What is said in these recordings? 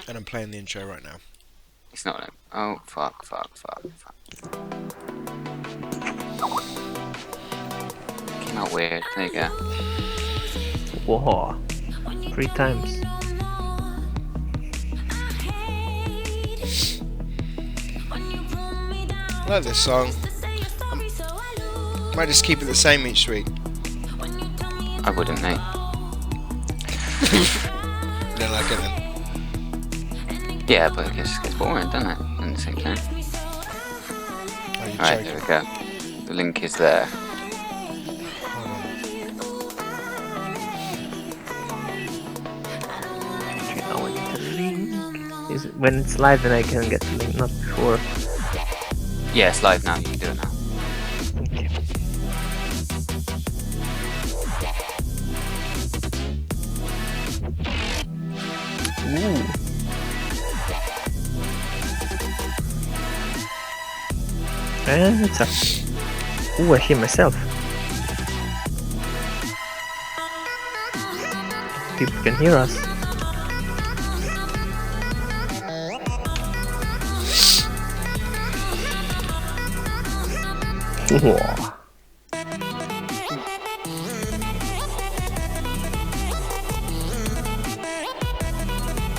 And I'm playing the intro right now. It's not him. Oh, fuck. Came out weird. There you go. Whoa. 3 times. I like this song. Might just keep it the same each week. I wouldn't, mate. You don't like it then? Yeah, but it just gets boring, doesn't it? In the same time. Oh, you're Alright, joking. there we go. The link is there. Hold on. Do you know when the link is? When it's live, then I can get the link, not before. Yeah, it's live now. You can do it now. Okay. Ooh. It's a... Ooh, I hear myself. People can hear us. Whoa.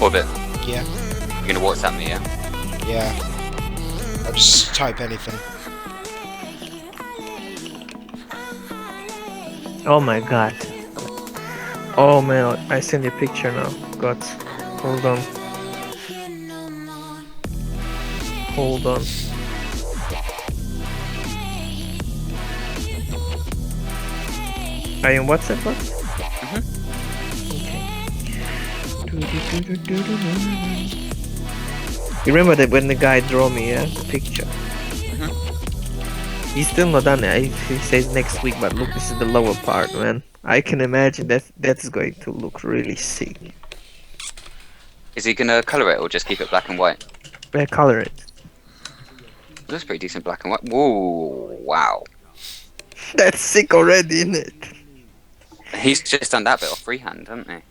Orbit, Yeah, you're gonna WhatsApp me, yeah? yeah. I'll just type anything. Oh my god. Oh man, I send you a picture now. God. Hold on. Hold on. Are you on WhatsApp? What? You remember that when the guy drew me, the picture? He's still not done it. He says next week, but look, this is the lower part, man. I can imagine that's going to look really sick. Is he gonna colour it or just keep it black and white? Color it. It looks pretty decent black and white. Whoa, wow. That's sick already, isn't it? He's just done that bit off freehand, hasn't he?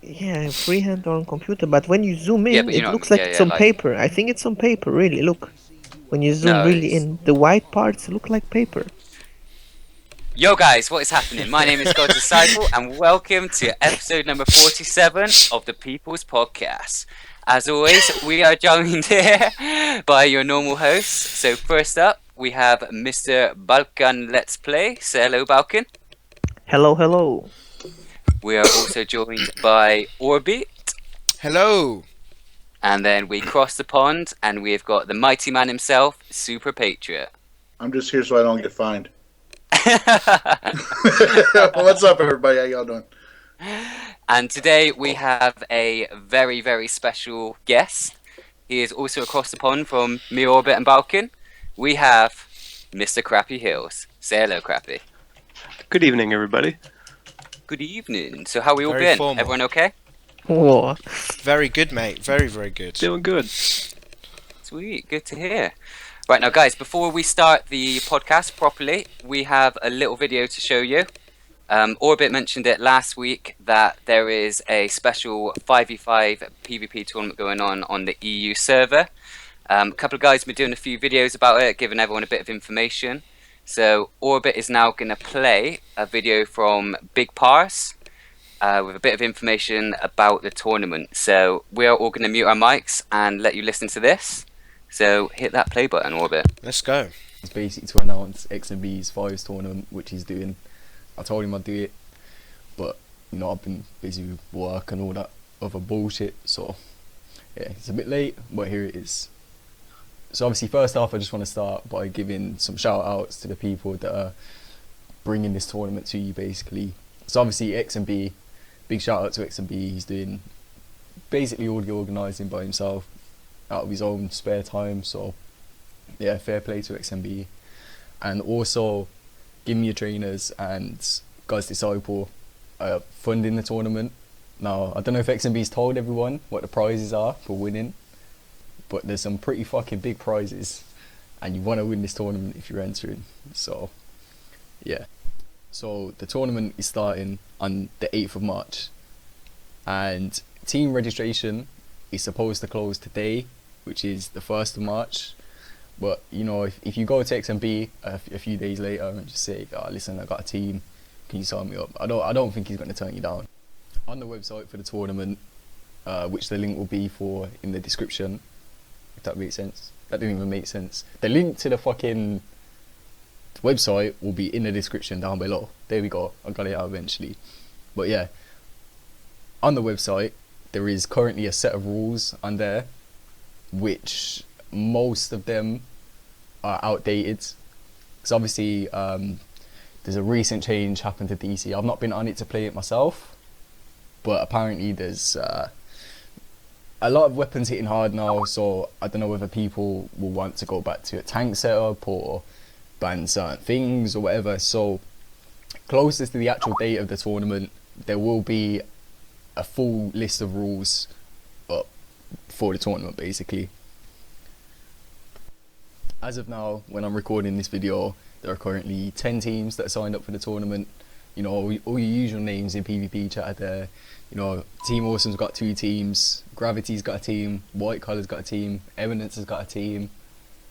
Yeah, freehand or on computer, but when you zoom in, Yeah, but you it know what I looks mean. like Yeah, it's yeah, on like... paper. I think it's on paper, really. Look, when you zoom No, really it's... in, the white parts look like paper. Yo guys, what is happening? My name is God Disciple and welcome to episode number 47 of the People's Podcast. As always, we are joined here by your normal hosts. So first up, we have Mr. Balkan Let's Play. Say hello, Balkan. Hello, hello. We are also joined by Orbit. Hello! And then we cross the pond and we've got the mighty man himself, Super Patriot. I'm just here so I don't get fined. What's up, everybody? How y'all doing? And today we have a very, very special guest. He is also across the pond from me, Orbit, and Balkan. We have Mr. Crappy Hills. Say hello, Crappy. Good evening, everybody. Good evening. So how we all Very been? formal. Everyone okay? Whoa. Very good, mate. Very, very good. Doing good. Sweet. Good to hear. Right now, guys, before we start the podcast properly, we have a little video to show you. Orbit mentioned it last week that there is a special 5v5 PvP tournament going on the EU server. A couple of guys have been doing a few videos about it, giving everyone a bit of information. So Orbit is now going to play a video from Big Parse with a bit of information about the tournament. So we are all going to mute our mics and let you listen to this. So hit that play button, Orbit. Let's go. It's basically to announce X&B's Fives tournament, which he's doing. I told him I'd do it, but you know I've been busy with work and all that other bullshit, so yeah, it's a bit late, but here it is. So obviously first off, I just want to start by giving some shout outs to the people that are bringing this tournament to you basically. So obviously X&B, big shout out to X&B, he's doing basically all the organising by himself out of his own spare time, so yeah, fair play to X&B. And also Give Me Your Trainers and God's Disciple funding the tournament. Now, I don't know if X&B's told everyone what the prizes are for winning, but there's some pretty fucking big prizes, and you want to win this tournament if you're entering. So, yeah. So, the tournament is starting on the 8th of March, and team registration it's supposed to close today, which is the 1st of March. But you know, if you go to XMB a few days later and just say, oh, listen, I got a team, can you sign me up? I don't think he's going to turn you down. On the website for the tournament, which the link will be for in the description, if that makes sense. That didn't even make sense. The link to the fucking website will be in the description down below. There we go. I got it out eventually. But yeah, on the website there is currently a set of rules on there, which most of them are outdated. Because obviously there's a recent change happened to DC. I've not been on it to play it myself, but apparently there's a lot of weapons hitting hard now, so I don't know whether people will want to go back to a tank setup or ban certain things or whatever. So closest to the actual date of the tournament, there will be a full list of rules up for the tournament basically. As of now, when I'm recording this video, there are currently 10 teams that are signed up for the tournament. You know, all your usual names in PvP chat are there. You know, Team Awesome's got 2 teams, Gravity's got a team, White Collar's got a team, Eminence has got a team,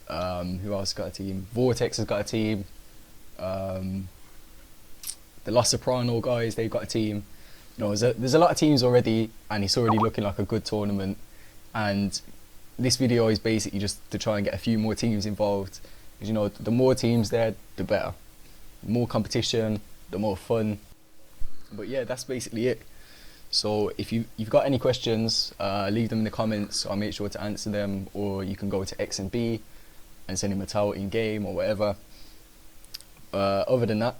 who else has got a team? Vortex has got a team, the Los Soprano guys, they've got a team. You know, there's a lot of teams already, and it's already looking like a good tournament. And this video is basically just to try and get a few more teams involved. Because, you know, the more teams there, the better. The more competition, the more fun. But yeah, that's basically it. So if you've got any questions, leave them in the comments. I'll make sure to answer them, or you can go to XMB and send him a towel in game or whatever. Other than that,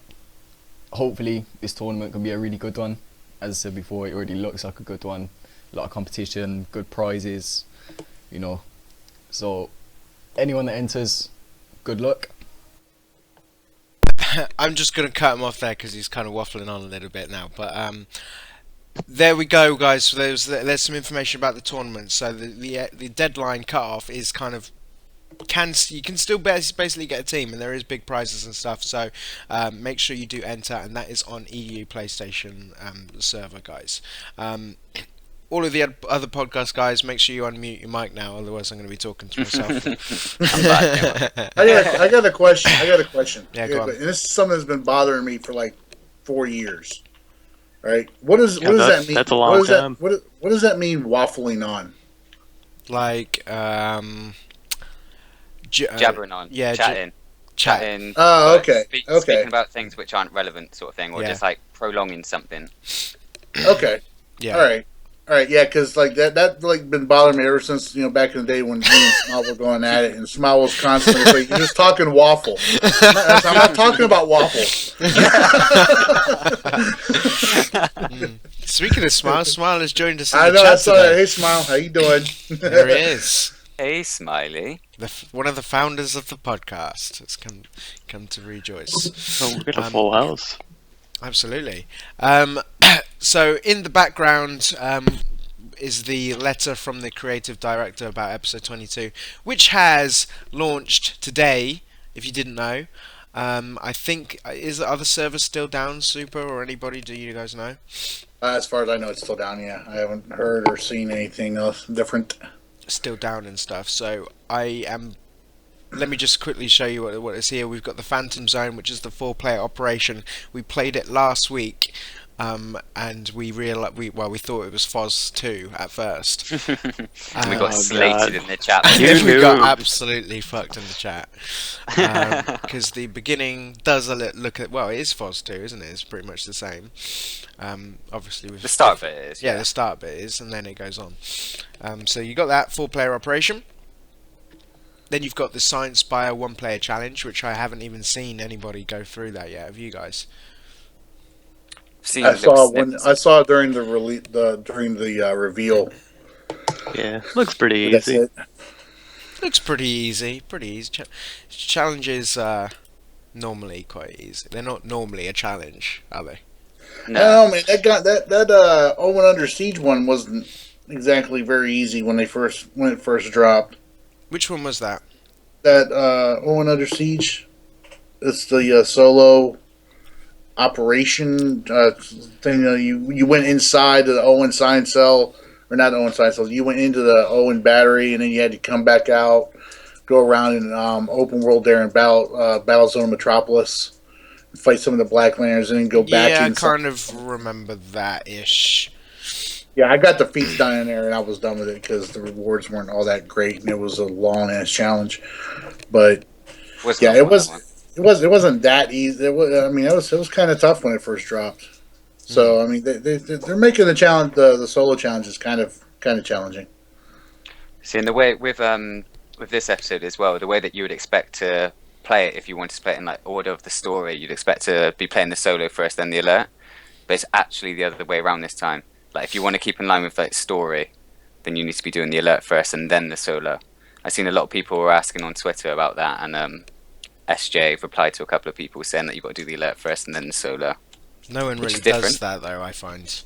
hopefully this tournament can be a really good one. As I said before, it already looks like a good one. A lot of competition, good prizes, you know. So anyone that enters, good luck. I'm just going to cut him off there because he's kind of waffling on a little bit now. But there we go, guys. So there's some information about the tournament. So the deadline cutoff is kind of you can still basically get a team, and there is big prizes and stuff. So make sure you do enter, and that is on EU PlayStation server, guys. All of the other podcast guys, make sure you unmute your mic now, otherwise I'm going to be talking to myself. I got a question. Yeah, go on. And this is something that's been bothering me for like 4 years. Right? What does that mean? That's a long time. What does that mean? Waffling on? Like Jabbering on, yeah, chatting. Oh, okay. Speaking about things which aren't relevant, sort of thing, or just like prolonging something. Okay. Yeah. All right, yeah, because like that like been bothering me ever since, you know, back in the day when me and Smile were going at it, and Smile was constantly like, "You're just talking waffle." I'm not talking about waffle. Speaking of Smile has joined us in I the know. chat I saw that. today. Hey, Smile, how you doing? There he is. Hey, Smiley. One of the founders of the podcast has come to rejoice. Oh, we've got a full house. Absolutely. So in the background is the letter from the creative director about episode 22, which has launched today, if you didn't know. I think, are the servers still down, Super, or anybody? Do you guys know? As far as I know, it's still down, yeah. I haven't heard or seen anything else different. Still down and stuff. So let me just quickly show you what is here. We've got the Phantom Zone, which is the 4-player operation. We played it last week, and we realized we thought it was FOS 2 at first. We got slated in the chat. We got absolutely fucked in the chat because the beginning does look at, well, it is FOS 2, isn't it? It's pretty much the same. Obviously, with The start bit is. the start bit is, and then it goes on. So you got that 4-player operation. Then you've got the Science Spire 1-player challenge, which I haven't even seen anybody go through that yet. Have you guys? I saw during the reveal. Yeah, looks pretty That's easy. it. Looks pretty easy. Challenges are normally quite easy. They're not normally a challenge, are they? No. No, man, that Owen Under Siege one wasn't exactly very easy when it first dropped. Which one was that? That Owen Under Siege. It's the solo operation thing. You went inside the Owen Sign Cell or not Owen Science. You went into the Owen Battery, and then you had to come back out, go around in open world there in Battlezone Metropolis, fight some of the Black Lanterns, and then go back Yeah, I inside. kind of remember that ish. Yeah, I got the feats done in there, and I was done with it because the rewards weren't all that great, and it was a long ass challenge. But yeah, it wasn't that easy. It was kind of tough when it first dropped. So I mean, they're making the challenge, the solo challenge is kind of challenging. See, in the way with this episode as well, the way that you would expect to play it if you wanted to play it in like order of the story, you'd expect to be playing the solo first, then the alert. But it's actually the other way around this time. Like if you want to keep in line with like story, then you need to be doing the alert first and then the solo. I've seen a lot of people were asking on Twitter about that, and SJ replied to a couple of people saying that you've got to do the alert first and then the solo. No one really is does different. that though, I find.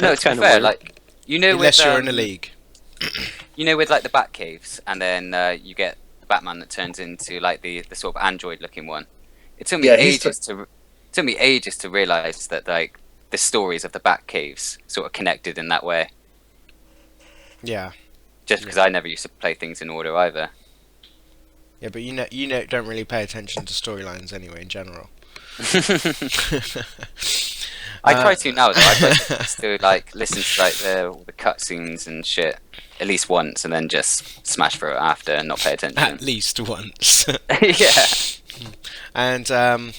No, That's to be kinda fair, weird. like Unless with, you're in a league. You know, with like the Bat Caves, and then you get Batman that turns into like the sort of android-looking one. It took me took me ages to realize that like the stories of the Bat Caves sort of connected in that way. Yeah. Just because I never used to play things in order either. Yeah, but you don't really pay attention to storylines anyway in general. I try to now though. I try to like listen to like the cutscenes and shit at least once, and then just smash through it after and not pay attention. At least once. Yeah. And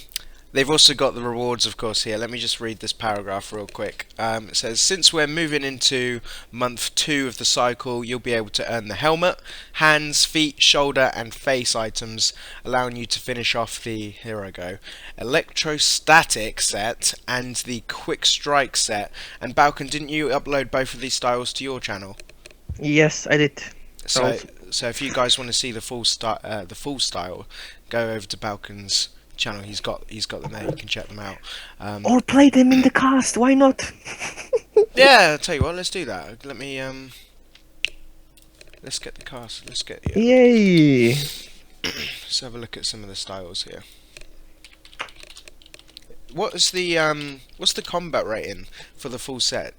they've also got the rewards, of course, here. Let me just read this paragraph real quick. It says, since we're moving into month 2 of the cycle, you'll be able to earn the helmet, hands, feet, shoulder, and face items, allowing you to finish off the, here I go, electrostatic set and the quick strike set. And Balkan, didn't you upload both of these styles to your channel? Yes, I did. So if you guys want to see the full style, go over to Balkan's channel. He's got them there. You can check them out. Or play them in the cast. Why not? Yeah, I'll tell you what. Let's do that. Let me let's get the cast. Let's get Yay! Let's have a look at some of the styles here. What's the combat rating for the full set?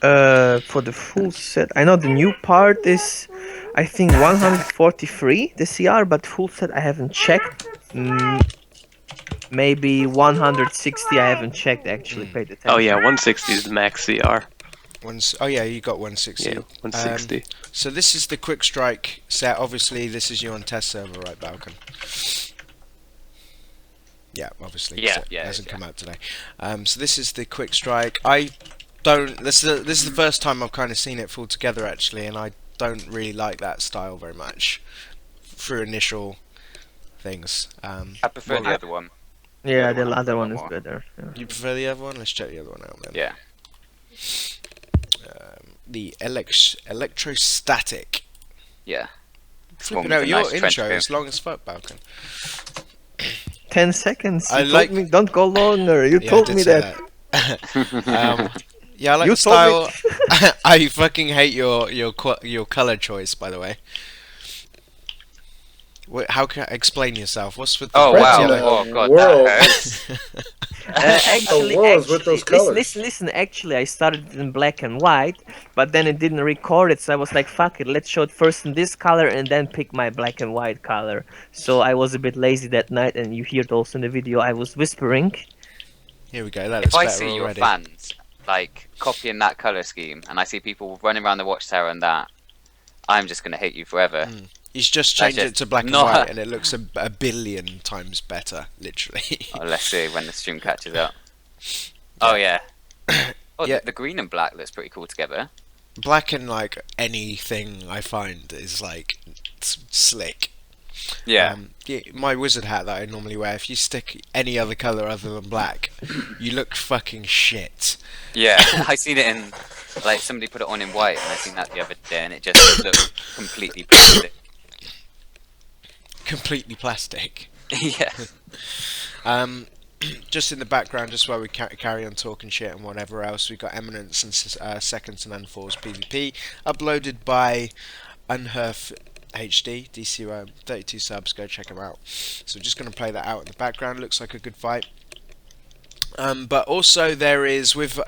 For the full set, I know the new part is, I think 143 the CR, but full set I haven't checked. Maybe 160. I haven't checked actually. Paid attention. Oh yeah, 160 is the max CR. Oh yeah, you got 160. Yeah, 160. So this is the quick strike set. Obviously, this is you on test server, right, Balkan? Yeah, obviously. Yeah, it yeah, hasn't yeah. come out today. So this is the quick strike. This is the first time I've kind of seen it full together actually, and I don't really like that style very much. Through initial things. I prefer the other one. Yeah, the the one other a one lot is more. better. Yeah. You prefer the other one? Let's check the other one out then. Yeah. The electrostatic. Yeah. Flipping with out, the your nice trench intro coat. is long as fuck, Balkan. 10 seconds. I You like- told me don't go longer. You Yeah, I told did me say that. Yeah, I like You the told style. I fucking hate your color choice, by the way. How can I explain yourself? What's with the Oh red, wow! yellow? Oh god, World. that hurts. Actually, world's with those colours. listen. Actually, I started in black and white, but then it didn't record it, so I was like, "Fuck it, let's show it first in this color and then pick my black and white color." So I was a bit lazy that night, and you hear it also in the video. I was whispering. Here we go. That is If I better see your already. fans like copying that color scheme, and I see people running around the watchtower and that, I'm just gonna hate you forever. He's just That's changed it just to black and not- white, and it looks a billion times better, literally. Oh, let's see when the stream catches up. Oh yeah. Oh, Yeah. the green and black looks pretty cool together. Black and like anything I find is like slick. Yeah. My wizard hat that I normally wear, if you stick any other color other than black, you look fucking shit. Yeah. I seen it in like somebody put it on in white, and I seen that the other day, and it just looked completely plastic. Completely plastic. Yeah. Just in the background, just while we carry on talking shit and whatever else, we got Eminence and Seconds and Unforced PvP uploaded by Unherf HD, DCUO, 32 subs, go check him out. So we're just going to play that out in the background, looks like a good fight. But also there is, with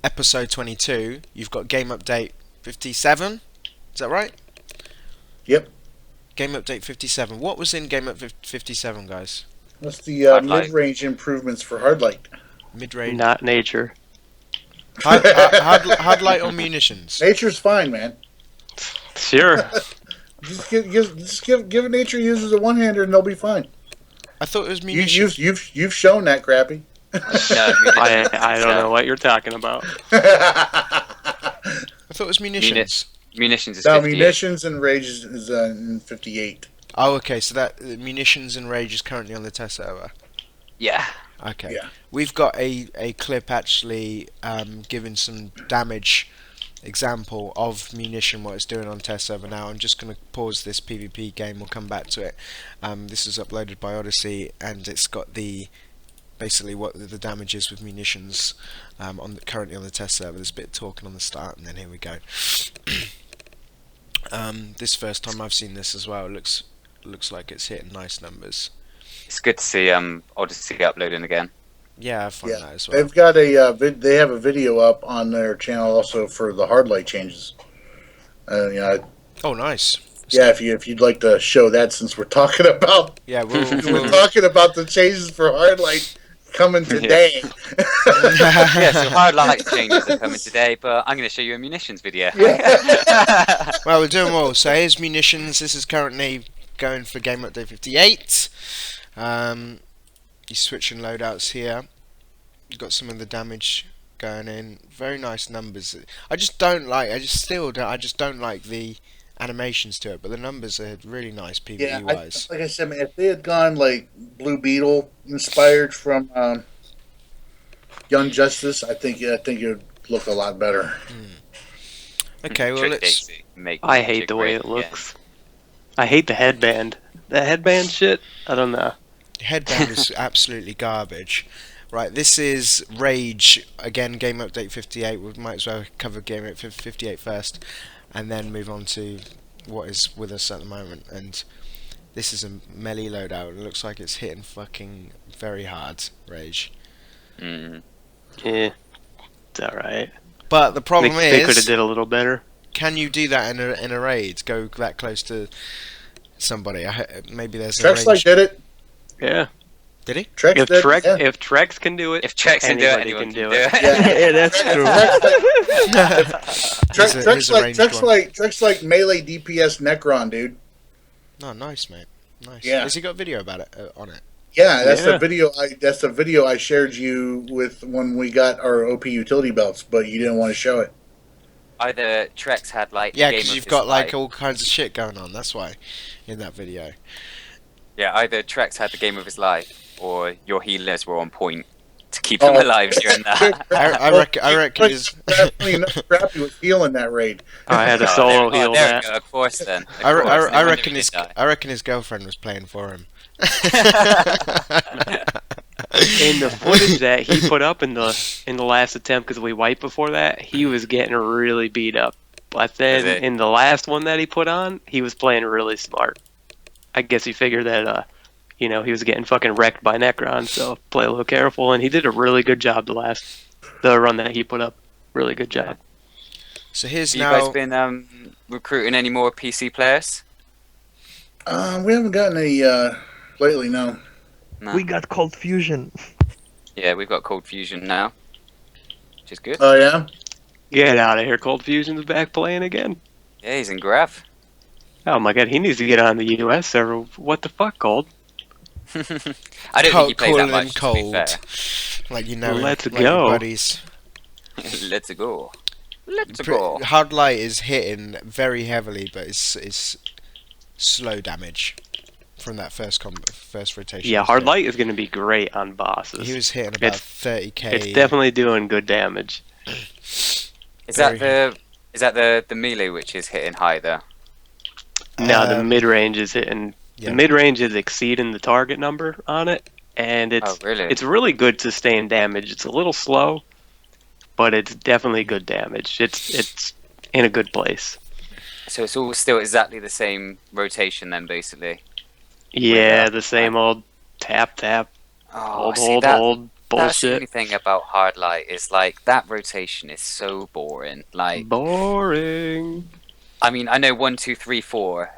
episode 22, you've got game update 57. Is that right? Yep. Game update 57. What was in game update 57, guys? That's the mid-range improvements for Hardlight. Mid-range. Not nature. Hard light or munitions? Nature's fine, man. Sure. Just give nature users a one-hander and they'll be fine. I thought it was munitions. You've shown that, Crappy. No, I don't know what you're talking about. I thought it was munitions. Munitions is No, 58. munitions and rage is in 58. Oh, okay. So that munitions and rage is currently on the test server. Yeah. Okay. Yeah. We've got a clip actually giving some damage example of munition, what it's doing on test server now. I'm just going to pause this PvP game. We'll come back to it. This is uploaded by Odyssey, and it's got basically what the damage is with munitions currently on the test server. There's a bit of talking on the start, and then here we go. This first time I've seen this as well. It looks like it's hitting nice numbers. It's good to see Odyssey uploading again. Yeah, I find that as well. They've got they have a video up on their channel also for the Hardlight changes. Oh, nice. Yeah, if you'd like to show that, since we're talking about we're talking about the changes for Hardlight coming today. Yeah, so hard light changes are coming today, but I'm going to show you a munitions video. Well, we're doing well. So here's munitions. This is currently going for game update 58. You're switching loadouts here. You've got some of the damage going in. Very nice numbers. I just don't like the animations to it, but the numbers are really nice PvE wise. Like I said, man, if they had gone like Blue Beetle inspired from Young Justice, I think it would look a lot better. Okay, well let's. I hate the way it looks. I hate the headband. The headband shit. I don't know. Headband is absolutely garbage. Right, this is Rage again. Game update 58. We might as well cover game update 58 first, and then move on to what is with us at the moment. And this is a melee loadout. It looks like it's hitting fucking very hard. Rage. Yeah, it's alright. But the problem is, they could have did a little better. Can you do that in a raid? Go that close to somebody? Maybe there's a Trex range. like did it. Yeah. Did he? Trex If did, Trex, yeah. if Trex can do it, If Trex can do it, anybody anyone can do it. Yeah, that's true. Trex like melee DPS Necron, dude. Oh, nice, mate. Nice. Yeah. Has he got video about it on it? Yeah, that's Yeah. the video. That's the video I shared you with when we got our OP utility belts, but you didn't want to show it. Either Trex had like Yeah, game because of you've his got like life. all kinds of shit going on. That's why in that video. Yeah, either Trex had the game of his life, or your healers were on point to keep him alive during that. I reckon his. Crappy was healing that raid. I had a Oh, solo there, heal there that. we go, of course then. Of I course, no wonder reckon he his. did die. I reckon his girlfriend was playing for him. In the footage that he put up in the last attempt, because we wiped before that, he was getting really beat up. But then Is it? in the last one that he put on, he was playing really smart. I guess he figured that he was getting fucking wrecked by Necron, so play a little careful. And he did a really good job the run that he put up. Really good job. So here's You now. guys been recruiting any more PC players? We haven't gotten any lately. No. No. We got Cold Fusion. Yeah, we've got Cold Fusion now, which is good. Oh yeah. Get out of here, Cold Fusion's back playing again. Yeah, he's in Grav. Oh my god, he needs to get on the US server. What the fuck, Cold? I don't think he plays that much, to be cold. fair. Like, you know, Let's like go. your buddies. Let's go. Let's go. Hard light is hitting very heavily, but it's slow damage from that first rotation. Yeah, he was Hard doing. Light is going to be great on bosses. He was hitting about It's- 30k. It's definitely doing good damage. Is that the melee which is hitting high there? Now the mid range is hitting. yeah. The mid range is exceeding the target number on it, and Oh, really? it's really good sustained damage. It's a little slow, but it's definitely good damage. It's in a good place. So it's all still exactly the same rotation then, basically. Yeah, the same old tap, Oh, see, hold, that, hold. That's the bullshit. only thing about hard light is like that rotation is so boring. Like, Boring. I mean, I know 1, 2, 3, 4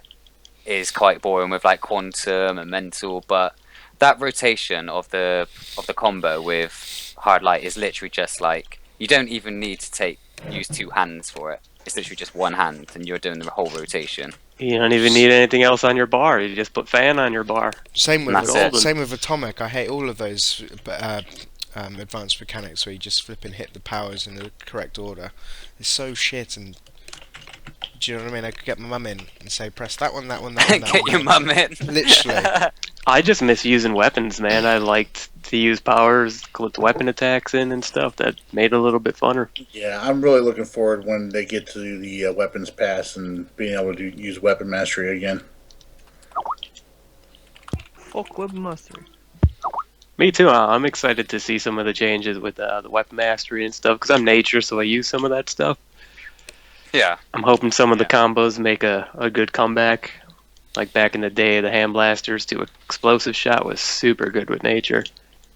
is quite boring with like quantum and mental, but that rotation of the combo with hard light is literally just like you don't even need to use 2 hands for it. It's literally just 1 hand, and you're doing the whole rotation. You don't even need anything else on your bar. You just put fan on your bar. Same with That's it. same with atomic. I hate all of those advanced mechanics where you just flip and hit the powers in the correct order. It's so shit. And do you know what I mean? I could get my mum in and say, press that one, that one, that one. That Get one, your mum in. Literally. I just miss using weapons, man. I liked to use powers with weapon attacks in and stuff. That made it a little bit funner. Yeah, I'm really looking forward when they get to the weapons pass and being able to use weapon mastery again. Fuck weapon mastery. Me too. I'm excited to see some of the changes with the weapon mastery and stuff, because I'm nature, so I use some of that stuff. Yeah. I'm hoping some of the combos make a good comeback. Like back in the day, the hand blasters to explosive shot was super good with nature,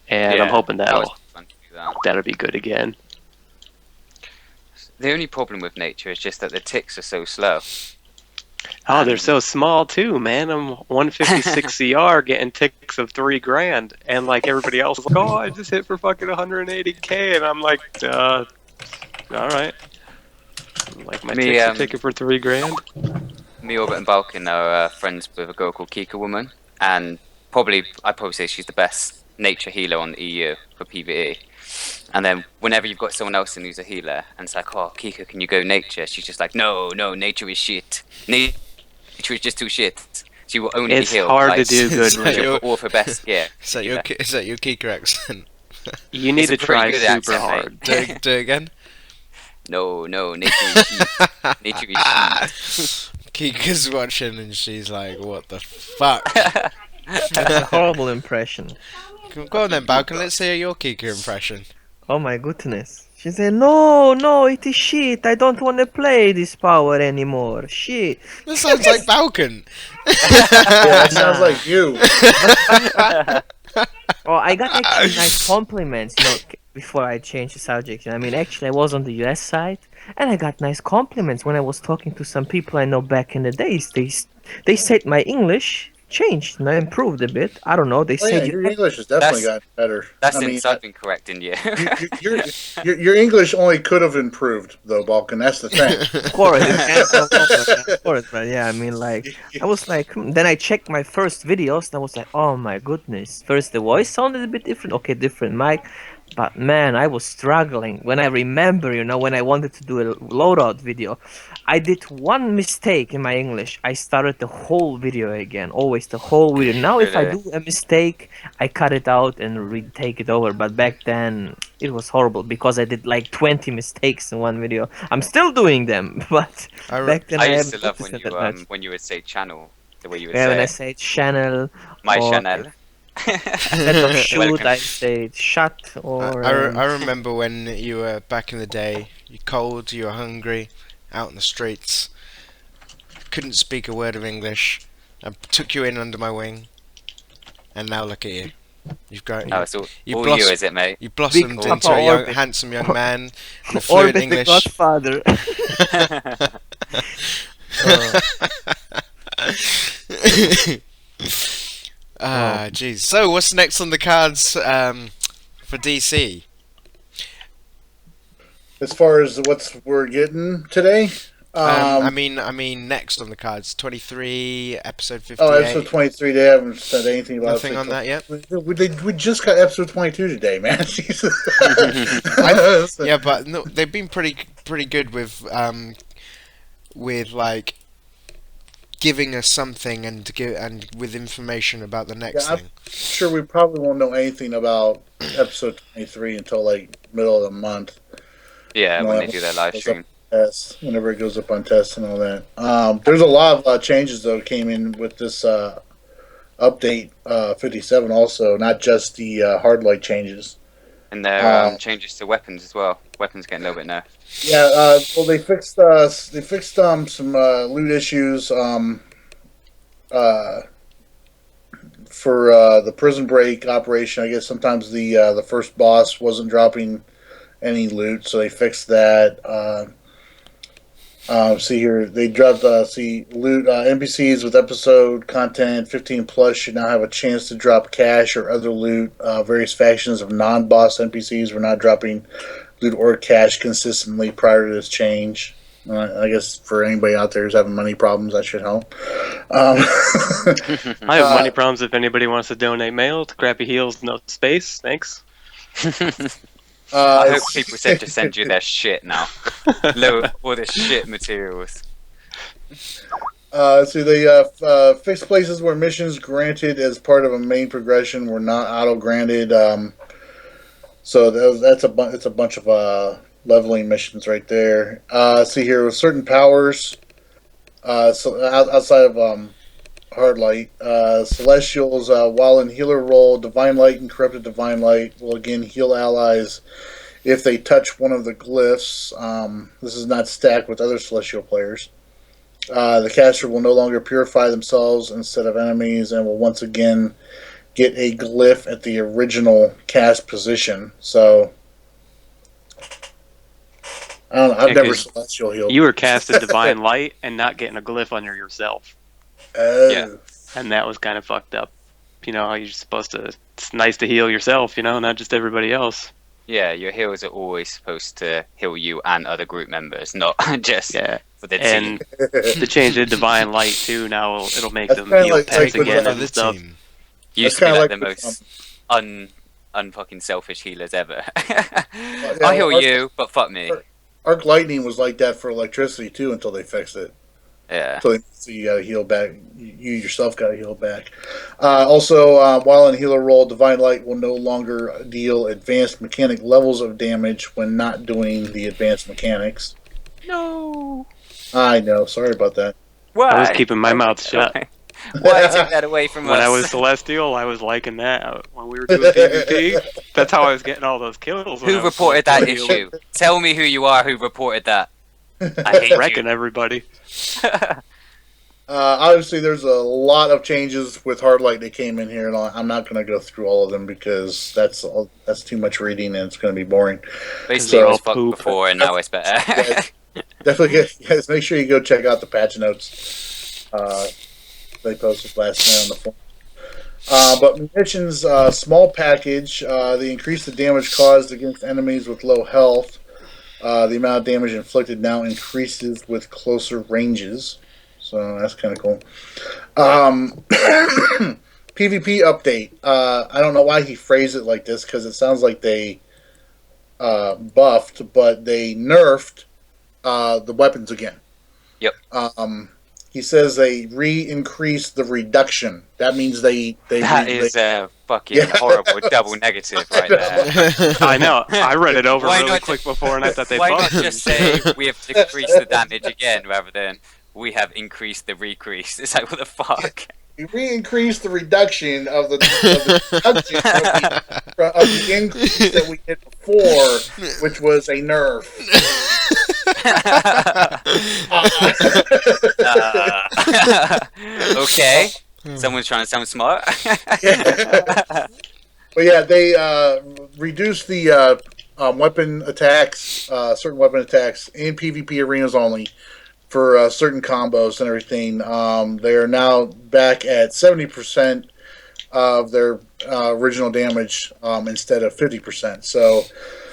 and I'm hoping that was fun to do that. that'll be good again. The only problem with nature is just that the ticks are so slow. Oh, they're so small too, man. I'm 156 CR getting ticks of $3,000, and like everybody else is like, oh, I just hit for fucking 180K, and I'm like, all right. Like my ticks are ticking for $3,000. Me, Orbit, and Balkan are friends with a girl called Kika Woman, and I'd probably say she's the best nature healer on the EU for PvE. And then whenever you've got someone else in who's a healer, and it's like, oh, Kika, can you go nature? She's just like, no, nature is shit. Nature is just too shit. She will only It's heal. hard like, to do good. she'll put all of her best gear. Is that your Kika accent? You need It's to a pretty try good super accent, mate. hard. Do it again. No, nature is shit. Nature is shit. Kika's watching and she's like, what the fuck? That's a horrible impression. Go on then, Balkan, let's hear your Kika impression. Oh my goodness. She said, no, it is shit. I don't want to play this power anymore. Shit. That sounds like Balkan. Yeah, that sounds like you. Oh, I got actually nice compliments, before I changed the subject. I mean, actually, I was on the US side, and I got nice compliments when I was talking to some people I know back in the days. They said my English changed and I improved a bit. I don't know. They Oh, yeah, said your English has definitely That's- gotten better. That's I mean, since I've been correcting you. your English only could have improved, though, Balkan. That's the thing. of course, of course, but yeah, I mean, like, I was like, then I checked my first videos, and I was like, oh my goodness. First, the voice sounded a bit different. Okay, different mic. But man, I was struggling. When I remember, when I wanted to do a loadout video, I did one mistake in my English. I started the whole video again. Always the whole video. Now, if I Really? do a mistake, I cut it out and retake it over. But back then, it was horrible because I did like 20 mistakes in one video. I'm still doing them, but back then I I used to haven't love noticed it that much. when you would say channel, the way you would Yeah, when I say it. say channel, My or channel. instead of shoot, Welcome. I say shut or. I remember when you were back in the day, you're cold, you were hungry, out in the streets, couldn't speak a word of English. I took you in under my wing, and now look at you. You've got Oh, it's all you you, blossom- is it, mate? you blossomed Big into Papa a Orbit. handsome young man with fluent Orbit the English. Godfather. Jeez. So, what's next on the cards for DC? As far as we're getting today, I mean, next on the cards, 23, episode 58. oh, episode 23. They haven't said anything about Nothing on that yet. We just got episode 22 today, man. Jesus. Yeah, but no, they've been pretty good with like giving us something and with information about the next Yeah, thing. Sure, we probably won't know anything about episode 23 until like middle of the month. Yeah, No, when they do their live stream. Test, whenever it goes up on test and all that. There's a lot of changes though came in with this update 57 also, not just the hard light changes. And their changes to weapons as well. Weapons getting a little bit nerfed. Yeah, well they fixed some loot issues for the prison break operation. I guess sometimes the first boss wasn't dropping any loot, so they fixed that. See here, they dropped loot NPCs with episode content 15 plus should now have a chance to drop cash or other loot. Various factions of non-boss NPCs were not dropping loot or cash consistently prior to this change. I guess for anybody out there who's having money problems, that should help. I have money problems if anybody wants to donate mail to Crappy Heels, no space. Thanks. I hope people said to send you their shit now. All the shit materials. So they fixed places where missions granted as part of a main progression were not auto-granted. So it's a bunch of leveling missions right there. See here, with certain powers, so outside of Hard Light, Celestials, while in healer role, Divine Light and Corrupted Divine Light will again heal allies if they touch one of the glyphs. This is not stacked with other Celestial players. The caster will no longer purify themselves instead of enemies and will once again get a glyph at the original cast position. So I don't know. I've never Celestial healed. You were casting Divine Light and not getting a glyph under yourself. Yeah. And that was kind of fucked up. You know, you're supposed to. It's nice to heal yourself, you know, not just everybody else. Yeah, your heals are always supposed to heal you and other group members, not just for the team. And to change the Divine Light too, now it'll make That's them kinda heal like pets with again the and stuff. Used to be like the with, most unfucking selfish healers ever. I'll heal you, but fuck me. Arc Lightning was like that for electricity too until they fixed it. Yeah. So you gotta heal back. You yourself gotta heal back. Also, while in healer role, Divine Light will no longer deal advanced mechanic levels of damage when not doing the advanced mechanics. No. I know. Sorry about that. Why? I was keeping my mouth shut. Why take that away from us? When I was Celestial, I was liking that. When we were doing PvP, that's how I was getting all those kills. Who reported that issue? Tell me who you are who reported that. I hate wrecking you. everybody. Obviously, there's a lot of changes with Hard Light that came in here, and I'm not going to go through all of them because that's too much reading and it's going to be boring. Basically, it was fucked before, and now it's better. Definitely, guys, make sure you go check out the patch notes. They posted last night on the forum. But munitions, small package. They increase the damage caused against enemies with low health. The amount of damage inflicted now increases with closer ranges. So that's kind of cool. PvP update. I don't know why he phrased it like this because it sounds like they buffed, but they nerfed the weapons again. Yep. He says they increased the reduction. That means they That is a fucking horrible double negative right there. I know. I read it over really quick before, and I thought they Why not buffed just say we have decreased the damage again rather than we have increased the recrease? It's like, what the fuck? We increased the reduction of the increase that we did before, which was a nerf. Okay. Someone's trying to sound smart. But yeah, they reduced the weapon attacks, certain weapon attacks in PvP arenas only for certain combos and everything. They are now back at 70% of their original damage instead of 50%. So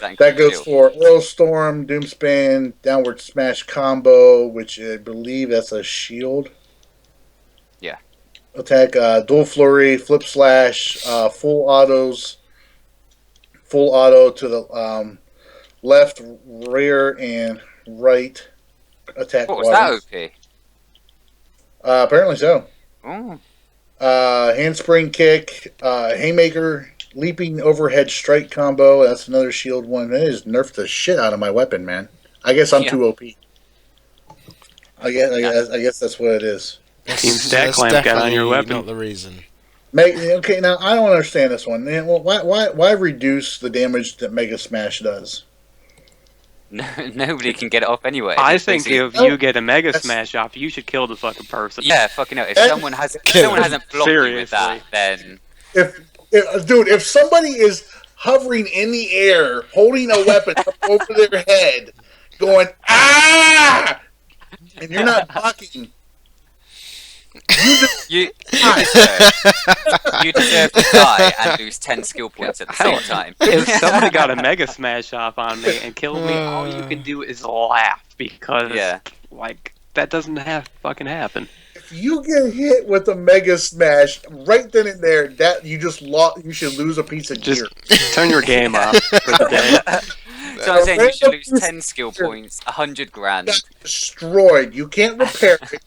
that goes for Oil Storm, Doomspin, Downward Smash combo, which I believe that's a shield. Yeah. Attack, Dual Flurry, Flip Slash, full autos, full auto to the left, rear, and right attack. What was that OP? Apparently so. Oh. Handspring kick, haymaker, leaping overhead strike combo. That's another shield one. That has nerfed the shit out of my weapon, man. I guess I'm too OP. I guess that's what it is. Team Stack Clamp got on your weapon. Not the reason. Okay, now I don't understand this one. Man, why reduce the damage that Mega Smash does? nobody can get it off anyway. I It's think basically- if you get a Mega Smash off, you should kill the fucking person. yeah, fucking hell. If And- someone hasn't blocked you with Seriously. that, then If somebody is hovering in the air, holding a weapon up over their head, going ah, and you're not blocking, you deserve to die and lose 10 skill points at the same time. If somebody got a Mega Smash off on me and killed me, all you can do is laugh because, Yeah. like, that doesn't fucking happen. if you get hit with a Mega Smash right then and there, that you just lost. You should lose a piece of Just gear. turn your game off for the day. So I'm saying you should lose 10 skill points, 100 grand. That's destroyed. You can't repair it.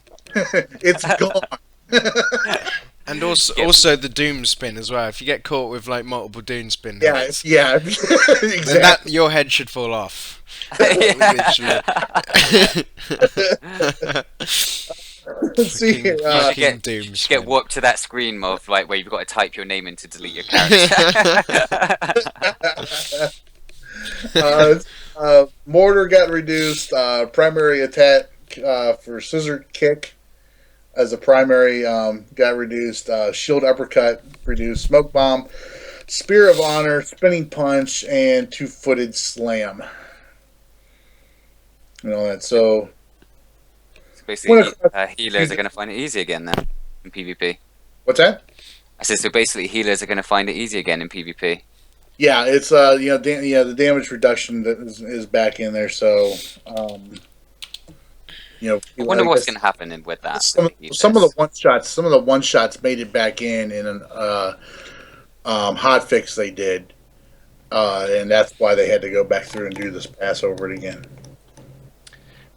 It's gone. And also the doom spin as well. If you get caught with like multiple doom spin Yeah, hits, yeah, then exactly. your head should fall off. See, Fucking doom You spin. get warped to that screen of like where you've got to type your name in to delete your character. Mortar got reduced. Primary attack for scissor kick as a primary got reduced. Shield uppercut reduced. Smoke bomb, spear of honor, spinning punch, and two-footed slam. And all that. So Basically, healers are going to find it easy again then in PvP. what's that? I said so. Basically, healers are going to find it easy again in PvP. Yeah, it's the damage reduction that is back in there. So I wonder what's going to happen with that. Some of the one shots made it back in an hot fix they did, and that's why they had to go back through and do this pass over it again.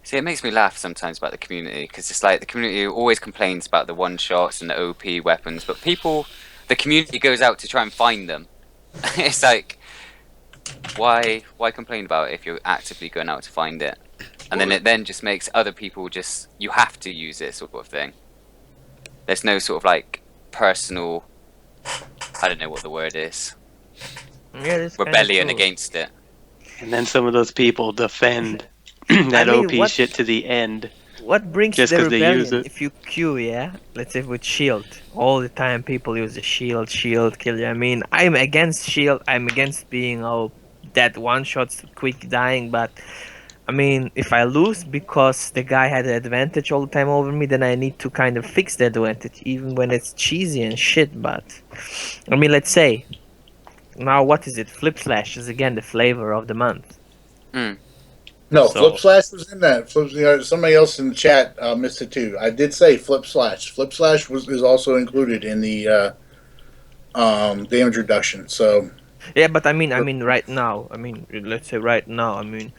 See, it makes me laugh sometimes about the community because it's like the community always complains about the one shots and the OP weapons, but the community goes out to try and find them. It's like, why complain about it if you're actively going out to find it? And then it then just makes other people you have to use it sort of thing. There's no sort of like personal, I don't know what the word is, rebellion against it. And then some of those people defend that OP shit to the end. What brings Just the 'cause they use rebellion? it. If you queue, yeah, let's say with shield, all the time people use the shield kill you. I mean, I'm against shield. I'm against being that one shots quick dying. But I mean, if I lose because the guy had an advantage all the time over me, then I need to kind of fix the advantage, even when it's cheesy and shit. But I mean, let's say now what is it? Flip slash is again the flavor of the month. No, So- Flip Slash was in that. Somebody else in the chat missed it too. I did say Flip Slash. Flip Slash is also included in the damage reduction. So Yeah, but I mean, right now. I mean, let's say right now. I mean,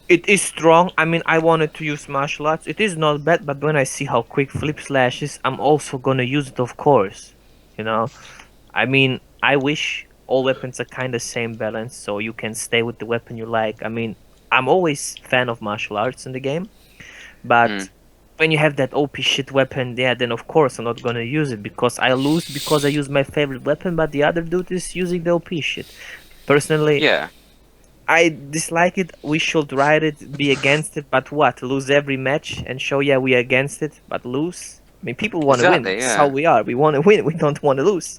it is strong. I mean, I wanted to use martial arts. It is not bad, but when I see how quick flip slash is, I'm also gonna use it, of course. You know, I mean, I wish all weapons are kind of same balance, so you can stay with the weapon you like. I mean, I'm always fan of martial arts in the game, but when you have that OP shit weapon, yeah, then of course I'm not gonna use it because I lose because I use my favorite weapon, but the other dude is using the OP shit. Personally, Yeah. I dislike it. We should write it, be against it, but what? Lose every match and show we are against it, but lose? I mean, people want to win. Exactly, That's yeah. how we are. We want to win. We don't want to lose.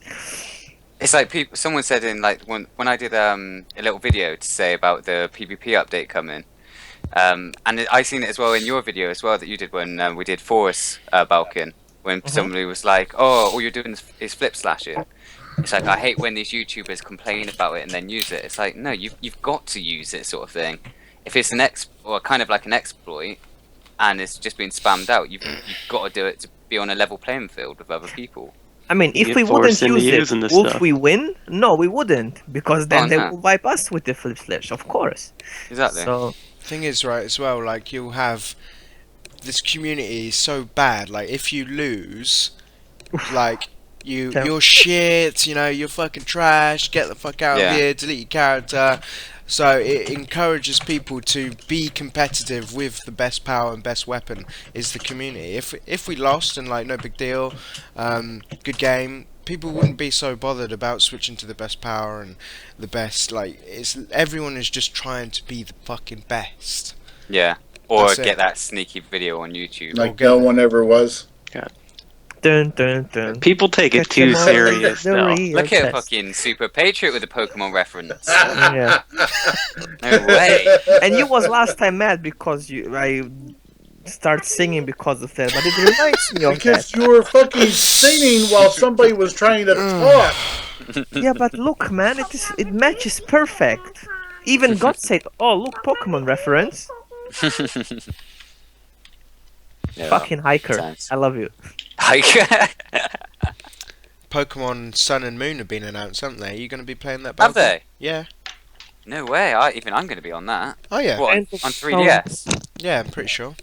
It's like someone said in like when I did a little video to say about the PvP update coming, and I seen it as well in your video as well that you did when we did Force Balkan, when somebody was like, "Oh, all you're doing is flip slashing." It's like I hate when these YouTubers complain about it and then use it. It's like no, you've got to use it sort of thing. If it's or kind of like an exploit, and it's just being spammed out, you've got to do it to be on a level playing field with other people. I mean, if Get we wouldn't forced into use using it, this would stuff. we win? No, we wouldn't, because then they no. will wipe us with the flip slash, of course. Exactly. So, Thing is, right, as well, like you'll have this community is so bad. Like if you lose, like you're shit. You know, you're fucking trash. Get the fuck out Yeah. of here. Delete your character. So it encourages people to be competitive with the best power and best weapon is the community. If we lost and like no big deal, good game, people wouldn't be so bothered about switching to the best power and the best. Like, everyone is just trying to be the fucking best. Yeah, or That's get it. that sneaky video on YouTube. Like no one ever was. Dun, dun, dun. People take it Catch too 'em all, serious the now. real Look at test. fucking Super Patriot with a Pokemon reference. Yeah. No way. And you was last time mad because I start singing because of that, but it reminds me of Because that. you were fucking singing while somebody was trying to talk. Yeah, but look, man, it matches perfect. Even God said, "Oh, look, Pokemon reference." Yeah, Fucking hiker, sounds- I love you. Pokemon Sun and Moon have been announced, haven't they? Are you going to be playing that? Balkan? Have they? Yeah. No way. I'm going to be on that. Oh yeah. What, on, And the 3DS? Yeah, I'm pretty sure.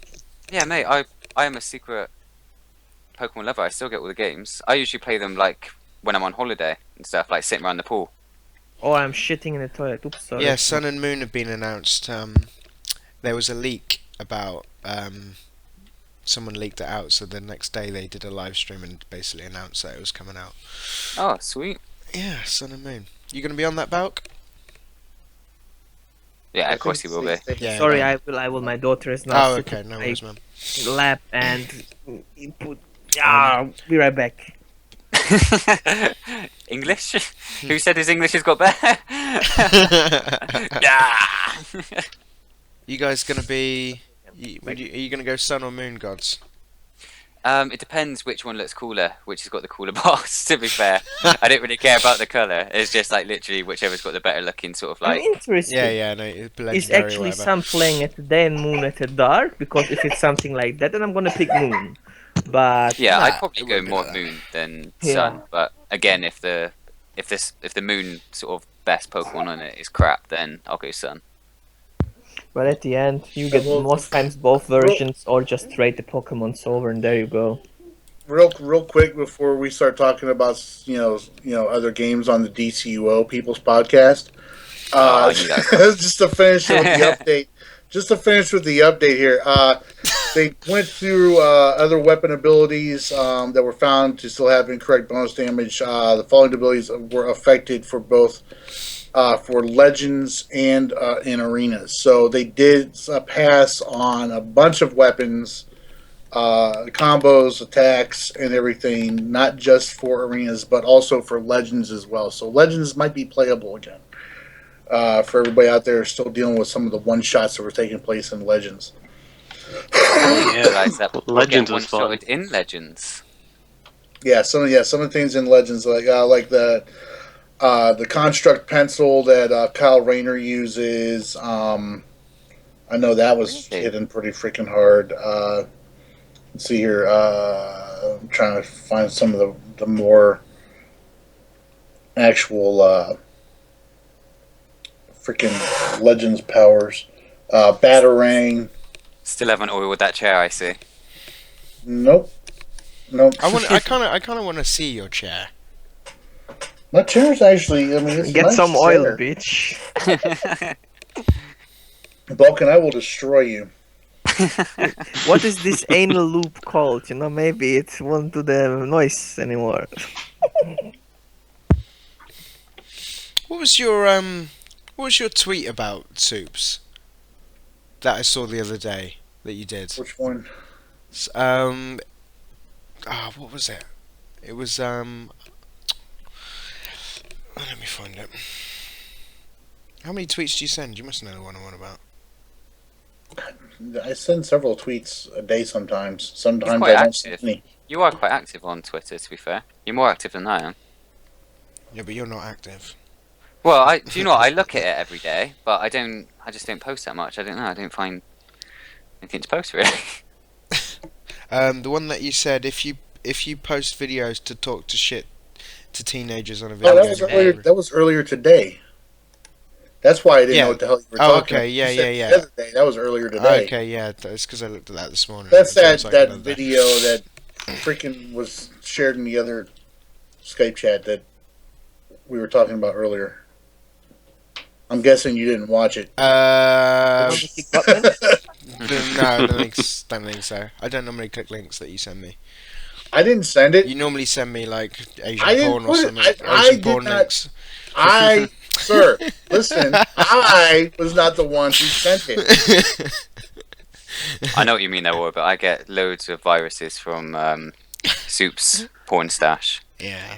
Yeah, mate. I am a secret Pokemon lover. I still get all the games. I usually play them like when I'm on holiday and stuff, like sitting around the pool. Oh, I'm shitting in the toilet. Oops, sorry. Yeah, Sun and Moon have been announced. There was a leak about someone leaked it out, so the next day they did a live stream and basically announced that it was coming out. Oh, sweet. Yeah, Sun and Moon. You gonna be on that, Balk? Yeah, of course he will be. Yeah. Sorry, no. I will. My daughter is now Oh, sitting okay. No in worries, man. my lap and put. Yeah, be right back. English? Who said his English has got better? Yeah. You guys gonna be? Are you gonna go Sun or Moon Gods? It depends which one looks cooler, which has got the cooler boss, to be fair. I don't really care about the colour. It's just like literally whichever's got the better looking sort of I'm like. interested. Yeah, no, it's Is legendary or actually whatever. Sun playing at the day and Moon at the dark? Because if it's something like that, then I'm gonna pick Moon. But Yeah, Nah, I'd probably it go wouldn't be more like that. Moon than Yeah. Sun. But again, if the Moon sort of best Pokemon on it is crap, then I'll go Sun. But at the end, you get well, most times both versions, or just trade the Pokemons over, and there you go. Real quick before we start talking about other games on the DCUO People's Podcast. I knew that. Just to finish with the update. Just to finish with the update here. They went through other weapon abilities that were found to still have incorrect bonus damage. The following abilities were affected for both for Legends and in Arenas. So they did pass on a bunch of weapons, combos, attacks, and everything, not just for Arenas, but also for Legends as well. So Legends might be playable again. For everybody out there still dealing with some of the one-shots that were taking place in Legends. I realised that Legends one was fun. shotted in Legends. Yeah, some of the things in Legends, like the construct pencil that Kyle Rayner uses. I know that was Really? hitting pretty freaking hard. Let's see here. I'm trying to find some of the more actual freaking Legends powers. Batarang. Still haven't oiled that chair, I see. Nope. I kind of want to see your chair. My chair's actually. I mean, it's a Get nice some oil, chair. bitch. Bulk and I will destroy you. What is this anal loop called? Maybe it won't do the noise anymore. What was your tweet about Soups that I saw the other day that you did? Which one? What was it? It was let me find it. How many tweets do you send? You must know the one I'm on about. I send several tweets a day sometimes. Sometimes quite I don't active. send any. You are quite active on Twitter, to be fair. You're more active than I am. Yeah, but you're not active. Well, do you know what? I look at it every day, but I just don't post that much. I don't know. I don't find anything to post really. The one that you said if you post videos to talk to shit to teenagers on a video. Oh, that was earlier today. That's why I didn't know what the hell you were Oh, talking okay. about. You said Yeah. The other day. That was earlier today. Okay, yeah. That's because I looked at that this morning. That's It was like that another- video that freaking was shared in the other Skype chat that we were talking about earlier. I'm guessing you didn't watch it. No, I don't think so. I don't normally click links that you send me. I didn't send it. You normally send me like Asian I didn't porn or put it. something. I Asian did porn not. links. Sir, listen. I was not the one who sent it. I know what you mean, though, but I get loads of viruses from Soup's porn stash. Yeah,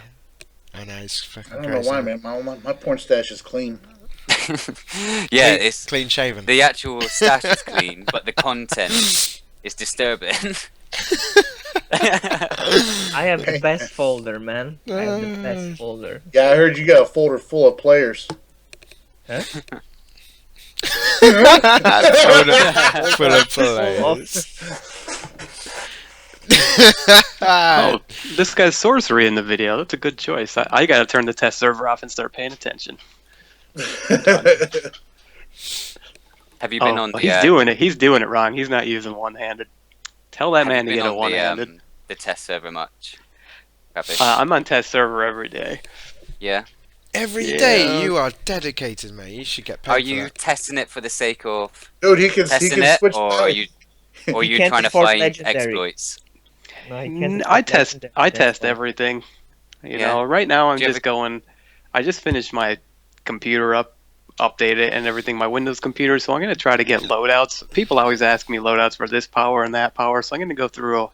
I know, it's fucking I don't crazy. know why, man. My porn stash is clean. Yeah, it's clean shaven. The actual stash is clean, but the content is disturbing. I have the best folder, man. I have the best folder. Yeah, I heard you got a folder full of players. Huh? Full of players. Oh, this guy's sorcery in the video. That's a good choice. I gotta turn the test server off and start paying attention. Have you been on the... He's doing it. He's doing it wrong. He's not using one-handed. Tell that man to get a one-handed. The test server much? I'm on test server every day. Yeah? Every day? You are dedicated, mate. You should get paid Are you testing it for the sake of Dude, he can switch or are you trying to find exploits? No, I test everything. You know, right now I'm just going... I just finished my computer update it and everything, my Windows computer, so I'm going to try to get loadouts. People always ask me loadouts for this power and that power, so I'm going to go through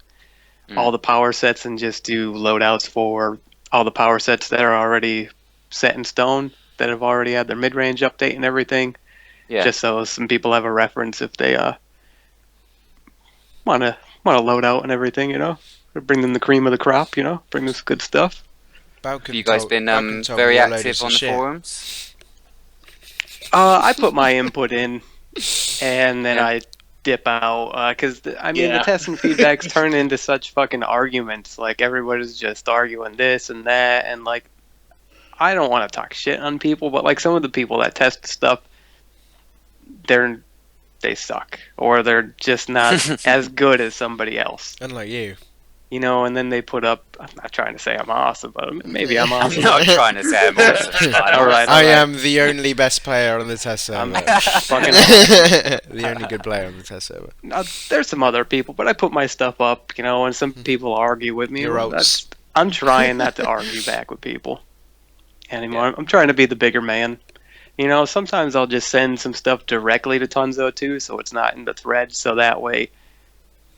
all the power sets and just do loadouts for all the power sets that are already set in stone, that have already had their mid-range update and everything. Yeah. Just so some people have a reference if they want to load out and everything, you know. Bring them the cream of the crop, you know. Bring them some good stuff. Have you guys been very active on the forums? I put my input in, and then I dip out, because, I mean, the testing feedbacks turn into such fucking arguments. Like, everybody's just arguing this and that, and, like, I don't want to talk shit on people, but, like, some of the people that test stuff, they suck. Or they're just not as good as somebody else. Unlike you. You know, and then they put up... I'm not trying to say I'm awesome, but maybe I'm awesome. I'm not trying to say I'm awesome. All right. I am the only best player on the test server. I'm fucking awesome. The only good player on the test server. Now, there's some other people, but I put my stuff up, you know, and some people argue with me. I'm trying not to argue back with people anymore. I'm trying to be the bigger man. You know, sometimes I'll just send some stuff directly to Tunzo, too, so it's not in the thread, so that way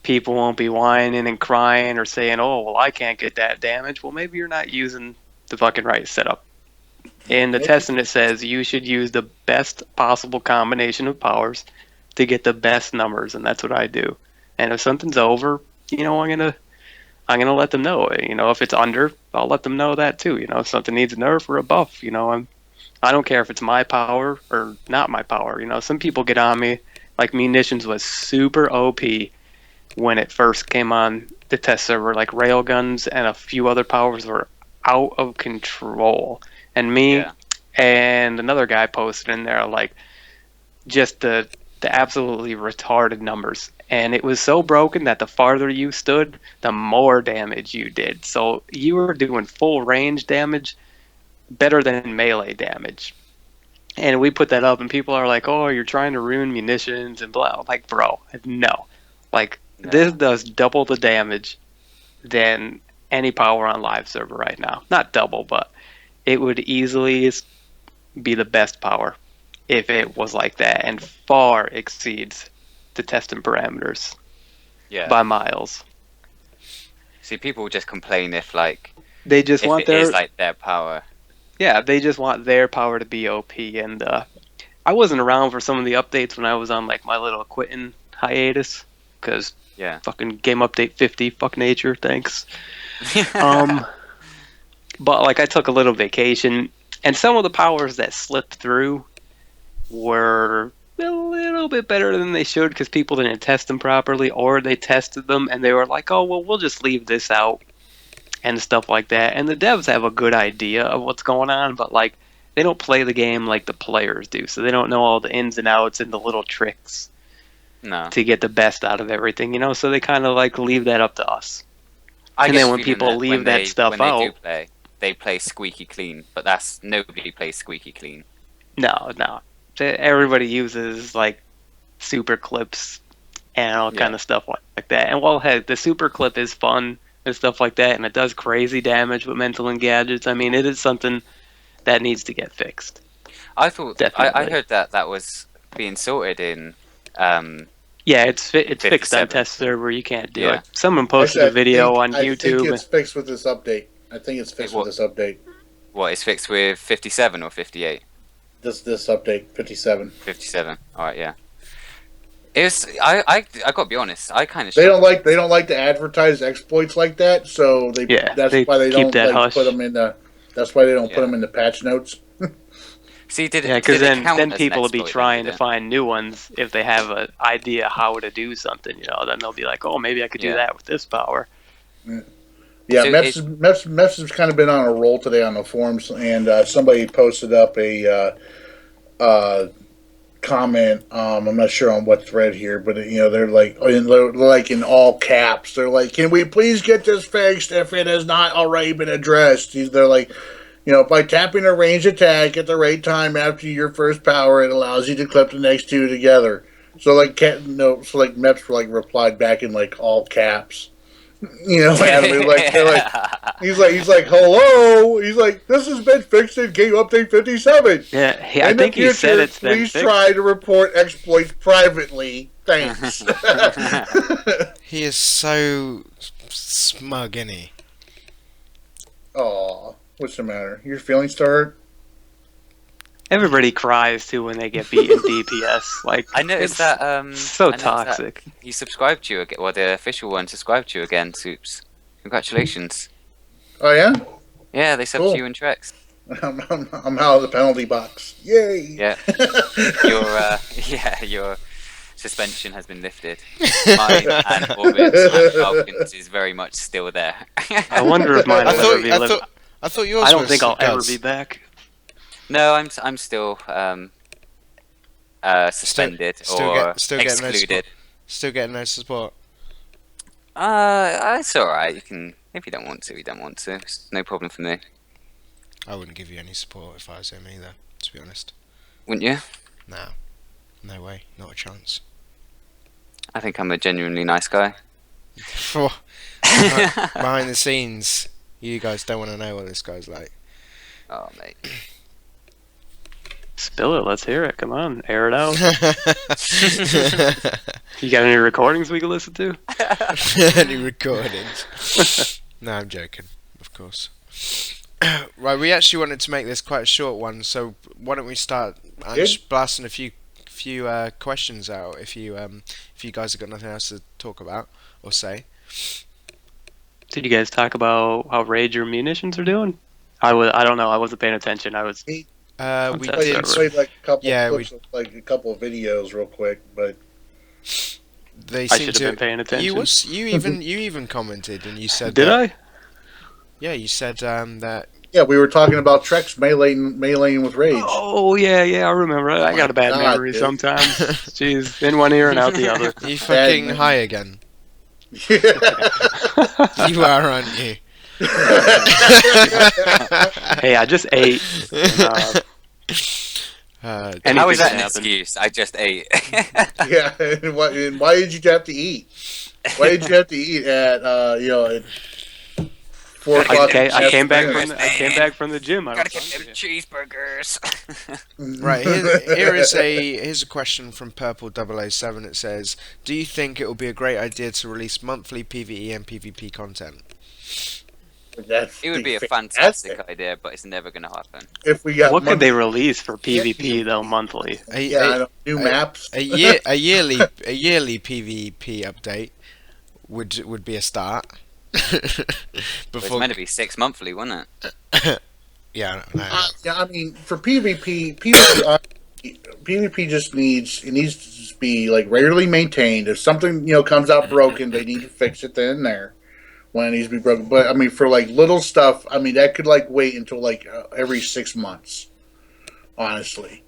people won't be whining and crying or saying, oh, well, I can't get that damage. Well, maybe you're not using the fucking right setup. In the testing, it says you should use the best possible combination of powers to get the best numbers, and that's what I do. And if something's over, you know, I'm gonna let them know. You know, if it's under, I'll let them know that too. You know, if something needs a nerf or a buff, you know, I don't care if it's my power or not my power. You know, some people get on me. Like, munitions was super OP when it first came on the test server. Like, railguns and a few other powers were out of control. And me and another guy posted in there, like, just the absolutely retarded numbers. And it was so broken that the farther you stood, the more damage you did. So you were doing full range damage better than melee damage. And we put that up, and people are like, oh, you're trying to ruin munitions and blah. Like, bro, no. Like, this does double the damage than any power on live server right now. Not double, but it would easily be the best power if it was like that, and far exceeds the testing parameters by miles. See, people just complain if, like, they just want their power. Yeah, they just want their power to be OP, and I wasn't around for some of the updates when I was on, like, my little quitting hiatus, because fucking game update 50, fuck nature, thanks. But, like, I took a little vacation, and some of the powers that slipped through were a little bit better than they should because people didn't test them properly, or they tested them and they were like, oh, well, we'll just leave this out and stuff like that. And the devs have a good idea of what's going on, but, like, they don't play the game like the players do, so they don't know all the ins and outs and the little tricks to get the best out of everything, you know, so they kind of, like, leave that up to us. And then when people leave that stuff out, they play squeaky clean, but nobody plays squeaky clean. No. Everybody uses, like, super clips and all kind of stuff like that. And, well, heck, the super clip is fun. and stuff like that, and it does crazy damage with mental and gadgets. I mean, it is something that needs to get fixed. I thought Definitely. I heard that was being sorted in. Yeah, it's fixed on 57. test server. You can't do Yeah. it. Someone posted a video on I YouTube. think it's fixed with this update. I think it's fixed with this update. What is fixed with 57 or 58? This update 57. 57. All right, yeah. It's I gotta be honest. I kind of They don't like to advertise exploits like that, so that's why they keep don't that like, hush. put them in the. That's why they don't put them in the patch notes. See, did it? Yeah, because did it count then as an people will be exploit, trying did to it? find new ones if they have an idea how to do something. Then they'll be like, oh, maybe I could do Yeah. that with this power. Yeah, So Meps has kind of been on a roll today on the forums, and somebody posted up a comment. I'm not sure on what thread here, but they're like in all caps. They're like, "Can we please get this fixed if it has not already been addressed?" They're like, by tapping a range attack at the right time after your first power, it allows you to clip the next two together. So Meps replied back in like all caps. He's like, hello. He's like, this has been fixed in Game Update 57. Yeah, I think he said it's been please fixed. try to report exploits privately. Thanks. He is so smug, isn't he? Aw, what's the matter? Your feelings start? Everybody cries too when they get beat in DPS. Like, I noticed it's that. so I noticed toxic. that he subscribed to you again. Well, the official one subscribed to you again. Soups. Congratulations. Oh yeah? Yeah, they subbed Cool. to you in Trex. I'm out of the penalty box. Yay! Yeah. Your suspension has been lifted. Mine and Orbit's and Falcon's is very much still there. I wonder if mine will ever be lived. I thought yours I don't was think I'll ever Guz. be back. No, I'm still suspended or still getting no excluded. Still getting no support. It's alright. You can, if you don't want to, you don't want to. It's no problem for me. I wouldn't give you any support if I was him either, to be honest. Wouldn't you? No. No way. Not a chance. I think I'm a genuinely nice guy. Behind the scenes, you guys don't want to know what this guy's like. Oh, mate. Spill it. Let's hear it. Come on, air it out. You got any recordings we can listen to? Any recordings? No, I'm joking, of course. Right, we actually wanted to make this quite a short one, so why don't we start? I'm just blasting a few questions out. If you guys have got nothing else to talk about or say. Did you guys talk about how Rage or munitions are doing? I don't know. I wasn't paying attention. I was. We That's did. alright. Played like a couple Yeah, clips of, like a couple of videos real quick, but They I seem should to. have been paying attention. You even commented and you said. Did that, I? Yeah, you said that. yeah, we were talking about Trex meleeing with Rage. Oh yeah, I remember. I got a bad God, memory dude. sometimes. Jeez, in one ear and out the other. You fucking man. high again. Yeah. You are, aren't you? Hey, I just ate. And, How is that anything an can happen. excuse? I just ate. Yeah, and why did you have to eat? Why did you have to eat at at 4 o'clock? I came back afternoon? from the gym. I Gotta was get them hungry. cheeseburgers. Right, here's a question from Purple 007. It says, do you think it will be a great idea to release monthly PvE and PvP content? It would be a fantastic fantastic idea, but it's never gonna happen. if we got What could monthly- they release for PvP though monthly? new maps. A yearly PvP update would be a start. But it's meant to be 6 monthly, wasn't it? Yeah, no. I mean, for PvP, PvP just needs to be like regularly maintained. If something comes out broken, they need to fix it then and there when it needs to be broken. But I mean, for like little stuff, I mean that could like wait until like every 6 months, honestly.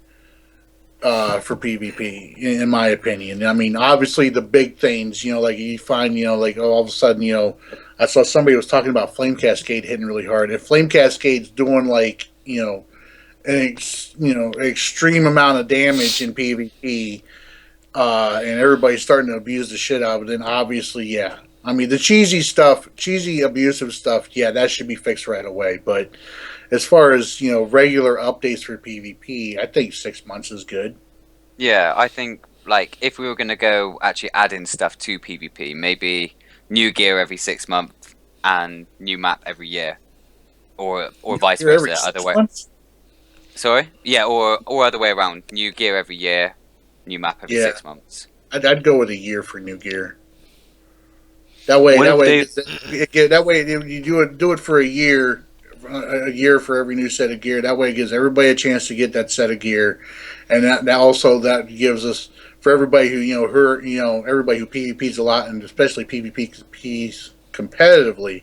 For PvP, in my opinion. I mean, obviously the big things, like you find, like all of a sudden, I saw somebody was talking about Flame Cascade hitting really hard. If Flame Cascade's doing like, an extreme amount of damage in PvP, and everybody's starting to abuse the shit out of it, then obviously, yeah. I mean, the cheesy stuff, cheesy abusive stuff, yeah, that should be fixed right away. But as far as regular updates for PvP, I think 6 months is good. Yeah, I think like if we were gonna go actually add in stuff to PvP, maybe new gear every 6 months and new map every year, or vice Every versa. Other 6 way. months? Sorry, yeah, or other way around. New gear every year, new map every Yeah. 6 months. I'd go with a year for new gear. That way, What if that way you do it for a year for every new set of gear. That way, it gives everybody a chance to get that set of gear, and that gives us for everybody who everybody who PvPs a lot, and especially PvPs competitively,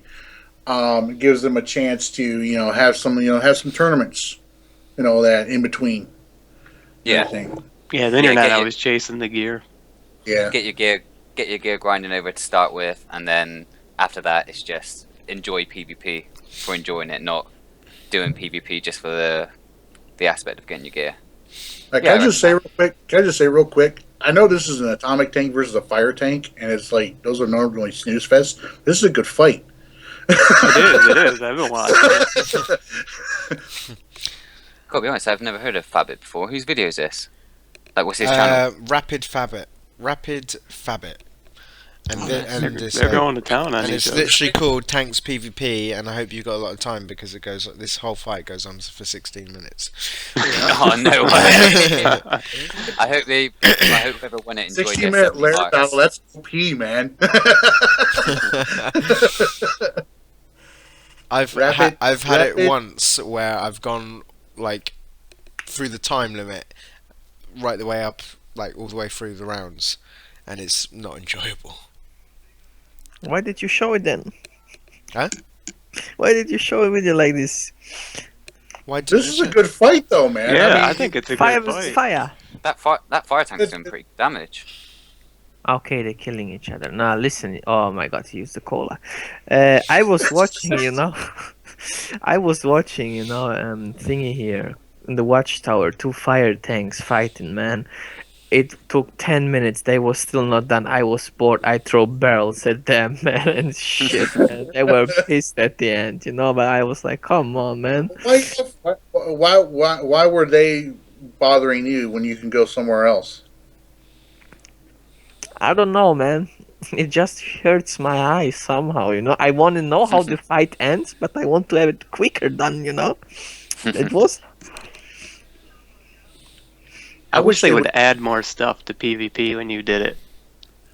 it gives them a chance to have some tournaments, that in between. Yeah. Everything. Yeah, then you're not always chasing the gear. Yeah. Get your gear grinding over to start with, and then after that, it's just enjoy PvP for enjoying it, not doing PvP just for the aspect of getting your gear. Can I just say real quick? I know this is an atomic tank versus a fire tank, and it's like those are normally snooze fest. This is a good fight. It is. I've been watching it. Gotta be honest, I've never heard of Fabit before. Whose video is this? Like, what's his channel? Rapid Fabit. And, They're going to town on and each it's other. literally called Tanks PvP, and I hope you got a lot of time because this whole fight goes on for 16 minutes. Oh no way! I hope whoever won it enjoyed 60-minute their lair 70 battle. marks. That's OP, man. I've had it once where I've gone like through the time limit, right the way up, like all the way through the rounds, and it's not enjoyable. Why did you show it then? Huh? Why did you show a video like this? This is a good fight, though, man. Yeah, I think it's a Fire good versus fight. fire. That fire tank's doing pretty good damage. Okay, they're killing each other. Now listen. Oh my god, he used the cola. I was watching, I was watching, thingy here in the watchtower. Two fire tanks fighting, man. It took 10 minutes. They were still not done. I was bored. I throw barrels at them, man, and shit, man. They were pissed at the end, But I was like, come on, man. Why were they bothering you when you can go somewhere else? I don't know, man. It just hurts my eyes somehow, I want to know how the fight ends, but I want to have it quicker done, It was. I wish they would add more stuff to PvP when you did it.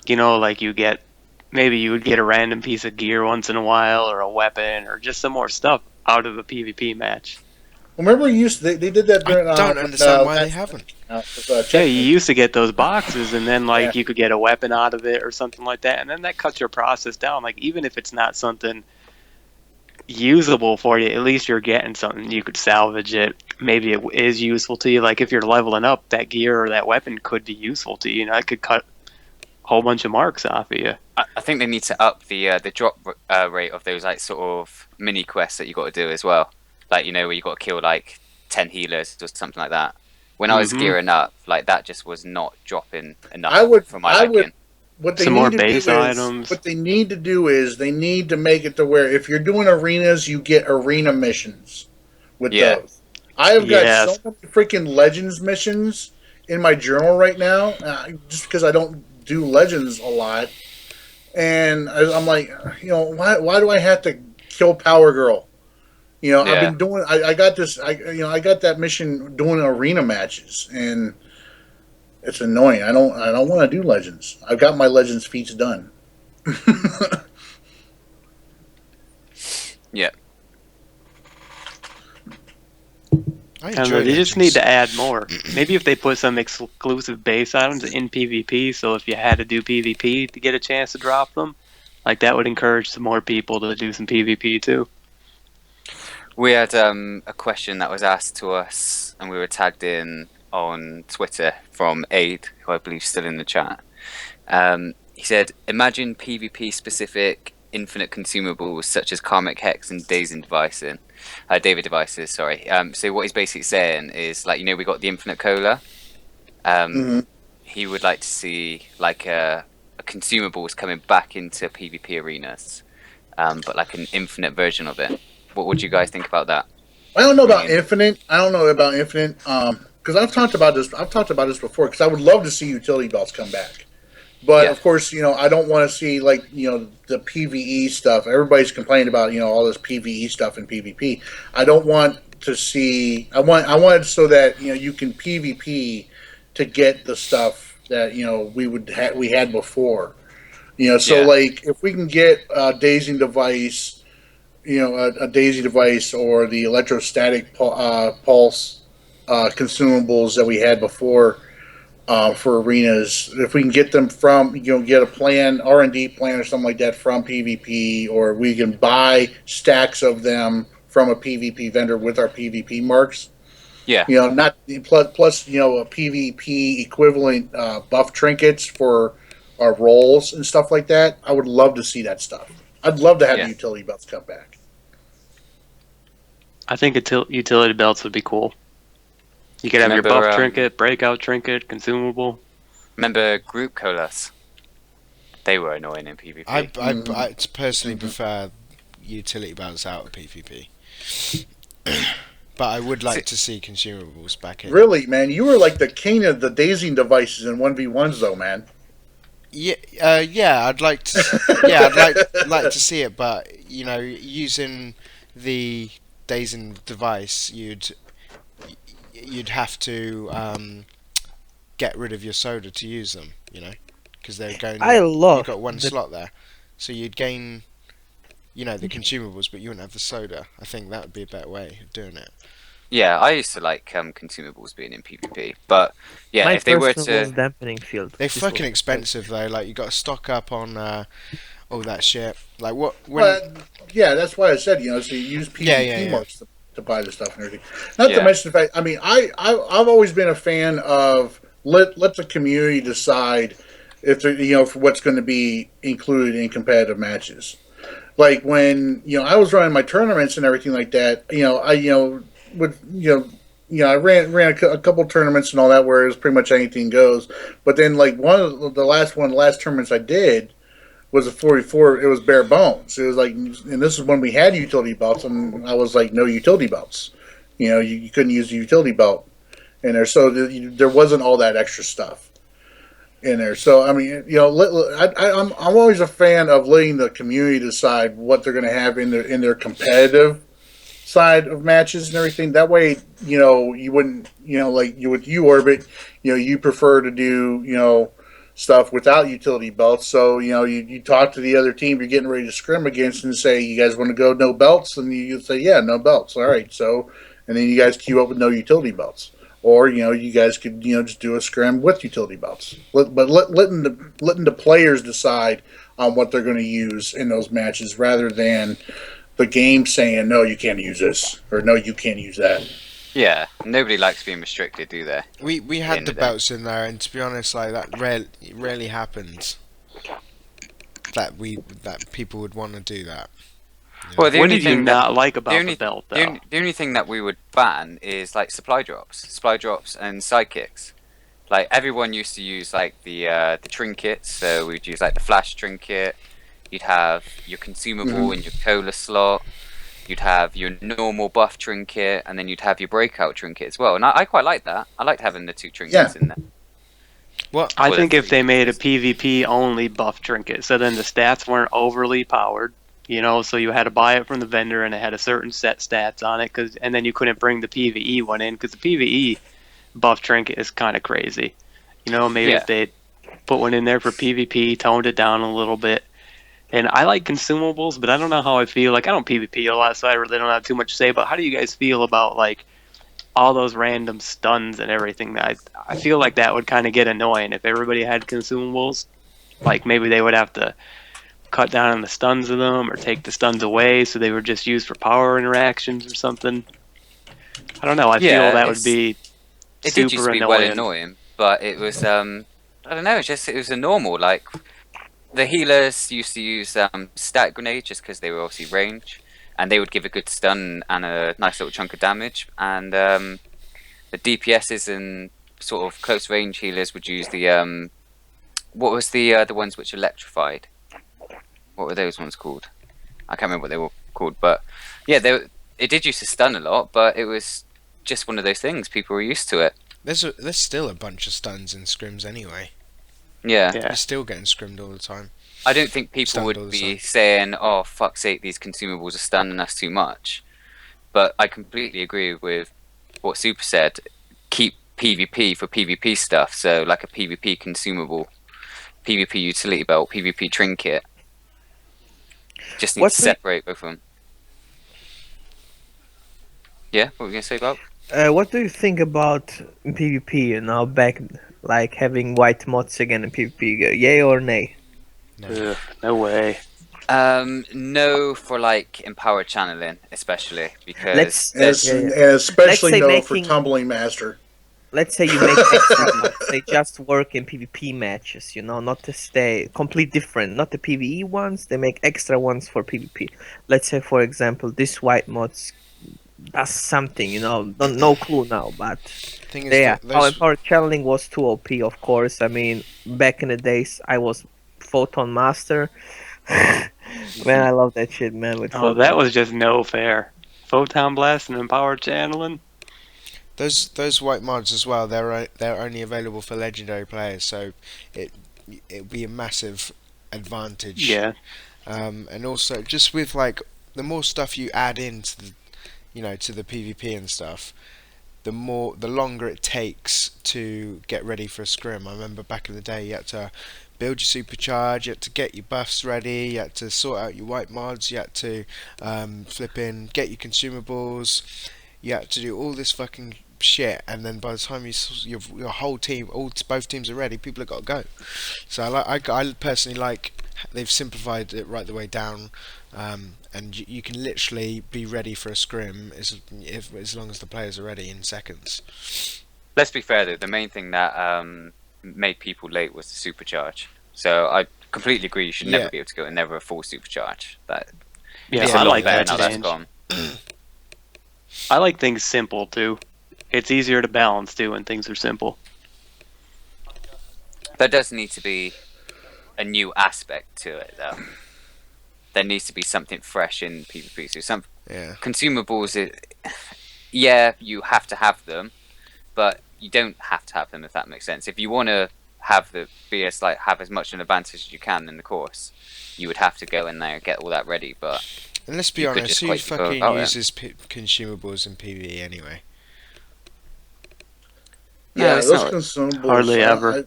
Like you would get a random piece of gear once in a while, or a weapon, or just some more stuff out of a PvP match. Remember, they did that during. I don't understand why they haven't. Yeah, you used to get those boxes, and then you could get a weapon out of it or something like that, and then that cuts your process down. Like even if it's not something usable for you, at least you're getting something. You could salvage it. Maybe it is useful to you. Like if you're leveling up, that gear or that weapon could be useful to you. It could cut a whole bunch of marks off of you. I think they need to up the drop rate of those sort of mini quests that you got to do as well. Like where you got to kill 10 healers or something like that. When I was gearing up, that just was not dropping enough for my liking. Some more base items. What they need to do is they need to make it to where if you're doing arenas, you get arena missions with those. I have got so many freaking Legends missions in my journal right now, just because I don't do Legends a lot. And I'm like, why do I have to kill Power Girl? I've been doing. I got this. I got that mission doing arena matches, and it's annoying. I don't want to do Legends. I've got my Legends feats done. Yeah. They just need to add more. Maybe if they put some exclusive base items in PvP, so if you had to do PvP to get a chance to drop them, that would encourage some more people to do some PvP too. We had a question that was asked to us, and we were tagged in on Twitter from Aid, who I believe is still in the chat. He said, imagine PvP-specific infinite consumables such as Karmic Hex and David devices, sorry. So what he's basically saying is, we got the infinite cola. He would like to see, consumables coming back into PvP arenas, but like an infinite version of it. What would you guys think about that? I don't know about Infinite. Because I've talked about this. I've talked about this before. Because I would love to see utility belts come back. But of course, I don't want to see the PVE stuff. Everybody's complaining about all this PVE stuff in PvP. I don't want to see. I want it so that you can PvP to get the stuff that we had before. Like if we can get a dazing device, a daisy device or the electrostatic pulse consumables that we had before. For arenas, if we can get them from, get a plan, R&D plan or something like that from PvP, or we can buy stacks of them from a PvP vendor with our PvP marks. Yeah. Not plus a PvP equivalent buff trinkets for our rolls and stuff like that. I would love to see that stuff. I'd love to have the utility belts come back. I think utility belts would be cool. You could have your buff trinket, breakout trinket, consumable. Remember group colas? They were annoying in PvP. I personally prefer utility belts out of PvP. But I would like to see consumables back in. Really, man? You were like the king of the dazing devices in 1v1s, though, man. Yeah, I'd like to. Yeah, I'd like to see it, but using the dazing device, you'd have to get rid of your soda to use them, because they're going. You've got one slot there, so you'd gain, the consumables, but you wouldn't have the soda. I think that would be a better way of doing it. Yeah, I used to like consumables being in PvP, but yeah, if they were to dampening field. They're fucking expensive though. Like you got to stock up on all that shit. Like what? Yeah, that's why I said so you use PvP marks to buy the stuff and everything. Not to mention the fact, I've always been a fan of let the community decide if they're, for what's going to be included in competitive matches. Like when I was running my tournaments and everything like that, I ran a couple tournaments and all that where it was pretty much anything goes. But then like the last tournaments I did was a 44. It was bare bones. It was like, and this is when we had utility belts, and I was like, no utility belts. You couldn't use the utility belt in there, so there wasn't all that extra stuff in there. So I'm always a fan of letting the community decide what they're going to have in their competitive side of matches and everything. That way, you wouldn't, like with Orbit, you prefer to do, stuff without utility belts. So, you talk to the other team you're getting ready to scrim against and say, you guys want to go no belts? And you say, yeah, no belts. All right. So, and then you guys queue up with no utility belts. Or, you guys could, just do a scrim with utility belts. But letting the players decide on what they're going to use in those matches rather than the game saying, no, you can't use this, or no, you can't use that. Yeah, nobody likes being restricted, do they? We had the belts in there, and to be honest, like that rarely happens. That people would want to do that. Well, what did you not like about the belt, though? The only thing that we would ban is like supply drops and sidekicks. Like everyone used to use like the trinkets, so we'd use like the flash trinket. You'd have your consumable in your cola slot. You'd have your normal buff trinket, and then you'd have your breakout trinket as well. And I quite like that. I liked having the two trinkets in there. I think if they made a PvP only buff trinket, so then the stats weren't overly powered, so you had to buy it from the vendor and it had a certain set stats on it, and then you couldn't bring the PvE one in because the PvE buff trinket is kind of crazy. Maybe if they put one in there for PvP, toned it down a little bit. And I like consumables, but I don't know how I feel. Like, I don't PvP a lot, so I really don't have too much to say. But how do you guys feel about, like, all those random stuns and everything? I feel like that would kind of get annoying if everybody had consumables. Like, maybe they would have to cut down on the stuns of them or take the stuns away so they were just used for power interactions or something. I don't know. I feel that would be super annoying. It did used to be well annoying, but it was, I don't know, it was a normal, like... The healers used to use stat grenades just because they were obviously range, and they would give a good stun and a nice little chunk of damage. And the DPSs and sort of close range healers would use the what was the ones which electrified? What were those ones called? I can't remember what they were called, but yeah, it did used to stun a lot, but it was just one of those things. People were used to it. There's still a bunch of stuns and scrims anyway. Yeah. You're still getting scrimmed all the time. I don't think people Stunned all would the be time. saying, "Oh, fuck's sake, these consumables are stunning us too much." But I completely agree with what Super said. Keep PvP for PvP stuff. So like a PvP consumable, PvP utility belt, PvP trinket. Just need to separate both of them. Yeah, what were you gonna say about? What do you think about PvP? You know, back like having white mods again in PvP. Yay or nay? No. Ugh, no way. No, for like empowered channeling, especially because especially no for making, tumbling master. Let's say you make extra ones. They just work in PvP matches, you know, not to stay complete different. Not the PvE ones. They make extra ones for PvP. Let's say, for example, this white mods does something, you know, no clue now, but Thing is yeah, that how those, empowered channeling was too OP, of course. I mean, back in the days, I was Photon Master. Man, I love that shit, man. With Oh, Photon. that was just no fair. Photon blast and empowered channeling. those white mods as well. They're only available for legendary players, so it'd be a massive advantage. Yeah. And also just with like the more stuff you add into the to the PvP and stuff, the longer it takes to get ready for a scrim. I remember back in the day you had to build your supercharge, you had to get your buffs ready, you had to sort out your white mods, you had to get your consumables, you had to do all this fucking shit, and then by the time your whole team, both teams are ready, people have got to go. So I personally like they've simplified it right the way down, and you can literally be ready for a scrim as long as the players are ready in seconds. Let's be fair though, the main thing that made people late was the supercharge. So I completely agree. You should never be able to go and never a full supercharge. Yeah, it's I a lot like better that now that's change. gone. I like things simple too. It's easier to balance too when things are simple. There does need to be a new aspect to it though. There needs to be something fresh in PvP. So some consumables, you have to have them, but you don't have to have them, if that makes sense. If you want to have have as much an advantage as you can in the course, you would have to go in there and get all that ready. But and let's be honest, who fucking uses consumables in PvE anyway? Yeah, those consumables. Hardly ever.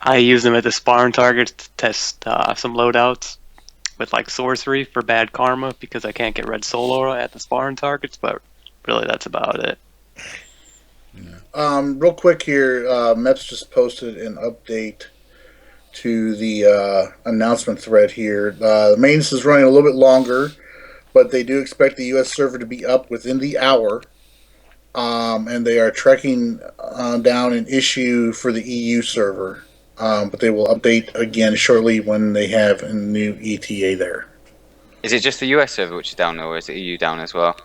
I use them at the spawn targets to test some loadouts with like sorcery for bad karma because I can't get red soul aura at the spawn targets, but really that's about it. Real quick here, Meps just posted an update to the announcement thread here. The maintenance is running a little bit longer, but they do expect the U.S. server to be up within the hour. And they are tracking down an issue for the EU server. But they will update again shortly when they have a new ETA there. Is it just the US server which is down, or is the EU down as well?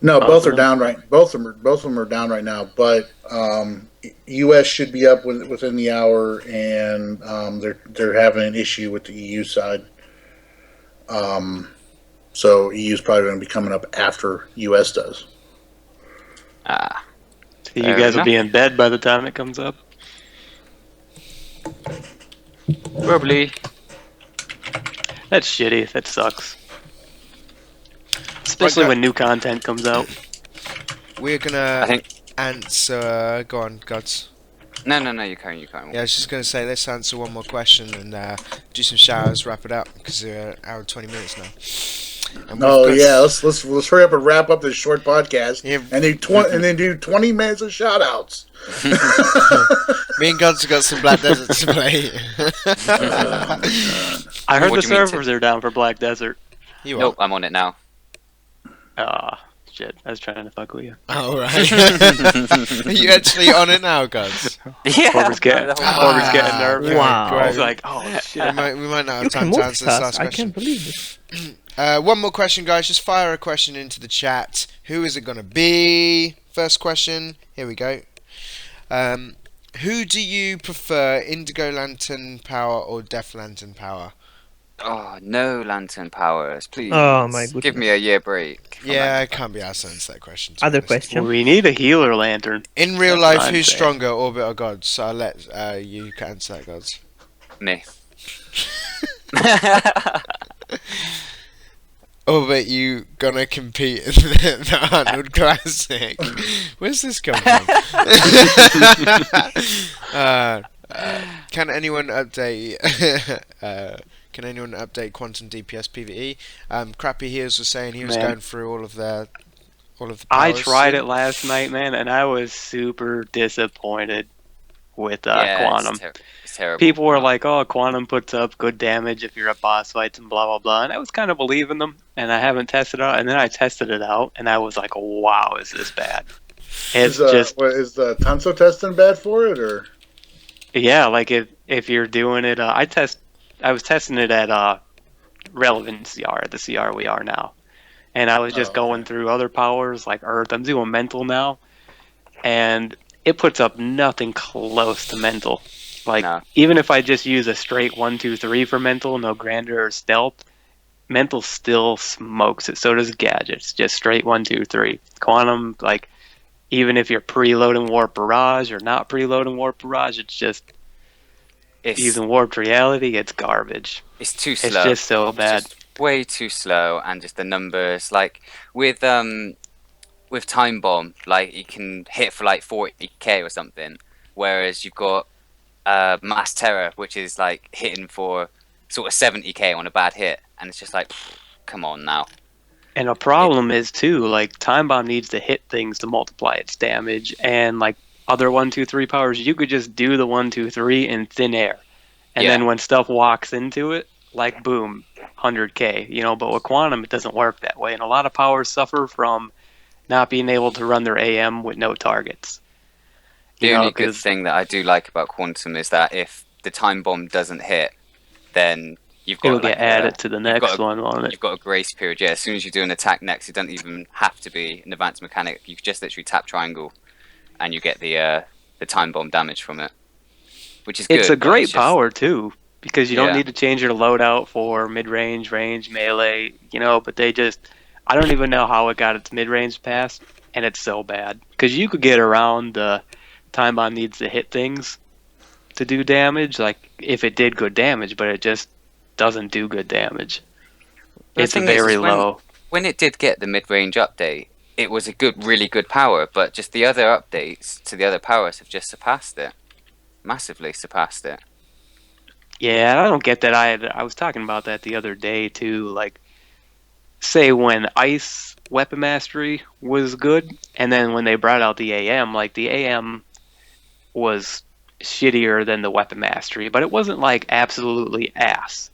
No, both are down right. Both of them are down right now. But US should be up within the hour, and they're having an issue with the EU side. So EU is probably going to be coming up after US does. So you guys will be in bed by the time it comes up? Probably. That's shitty. That sucks. Especially when new content comes out. We're gonna answer. Go on, Gods. No, you can't. Yeah, I was just gonna say, let's answer one more question and do some showers, wrap it up because we're an hour and 20 minutes now. Let's hurry up and wrap up this short podcast and then do 20 minutes of shout outs. Me and Gods have got some Black Desert to play. I heard the servers are down for Black Desert. Nope, I'm on it now. Shit. I was trying to fuck with you. Oh, right. Are you actually on it now, Gods? Yeah. Corber's getting nervous. Wow. I was like, oh, shit. We might not have time to answer this last question. I can't believe this. One more question, guys. Just fire a question into the chat. Who is it going to be? First question. Here we go. Who do you prefer, Indigo Lantern power or Death Lantern power? Oh, no lantern powers, please. Oh my Give me goodness. a year break. from Yeah, I lantern can't be powers. asked to answer that question. To be Other honest. question. We need a healer lantern. In real That's what life, I'm who's saying. stronger, Orbit or Gods? So I'll let you answer that, Gods. Me. Orbit, you gonna compete in the Arnold Classic? Where's this come from? Can anyone update? Can anyone update Quantum DPS PVE? Crappy Heels was saying he was Man. going through all of the I powers. tried it last night, man, and I was super disappointed with Yeah, Quantum. it's terrible. People were like, "Oh, Quantum puts up good damage if you're at boss fights and blah blah blah," and I was kind of believing them. And I haven't tested it out, and then I tested it out, and I was like, "Wow, is this bad?" It's just is the Tanso testing bad for it, or yeah, like if you're doing it, I was testing it at relevant CR, the CR we are now, and I was just going through other powers like Earth. I'm doing mental now, and it puts up nothing close to mental. Like No. even if I just use a straight 1, 2, 3 for mental, no grandeur or stealth, mental still smokes it. So does gadgets, just straight 1, 2, 3. Quantum, like even if you're preloading warp barrage or not preloading warp barrage, it's just using warped reality. It's garbage. It's too It's slow. just so bad. It's just way too slow, and just the numbers, like with Time Bomb, like you can hit for like 40k or something, whereas you've got Mass Terror, which is like hitting for sort of 70k on a bad hit, and it's just like, come on now. And a problem is too, like Time Bomb needs to hit things to multiply its damage, and like other 1, 2, 3 powers, you could just do the 1, 2, 3 in thin air, and then when stuff walks into it, like boom, 100k, you know. But with Quantum, it doesn't work that way, and a lot of powers suffer from not being able to run their AM with no targets. The only good thing that I do like about Quantum is that if the Time Bomb doesn't hit, then you've got it'll get added to the next one, won't it? You've got a grace period. Yeah, as soon as you do an attack next, it doesn't even have to be an advanced mechanic. You can just literally tap triangle, and you get the Time Bomb damage from it, which is good. It's a great power too, because you don't Yeah. need to change your loadout for mid-range, range, melee, you know. But they just, I don't even know how it got its mid-range pass, and it's so bad because you could get around the Time Bomb needs to hit things to do damage, like if it did good damage, but it just doesn't do good damage. It's very low. When it did get the mid-range update, it was a really good power, but just the other updates to the other powers have just surpassed it. Massively surpassed it. Yeah, I don't get that. I was talking about that the other day too. Like, say when Ice Weapon Mastery was good, and then when they brought out the AM, like the AM was shittier than the Weapon Mastery, but it wasn't like absolutely ass.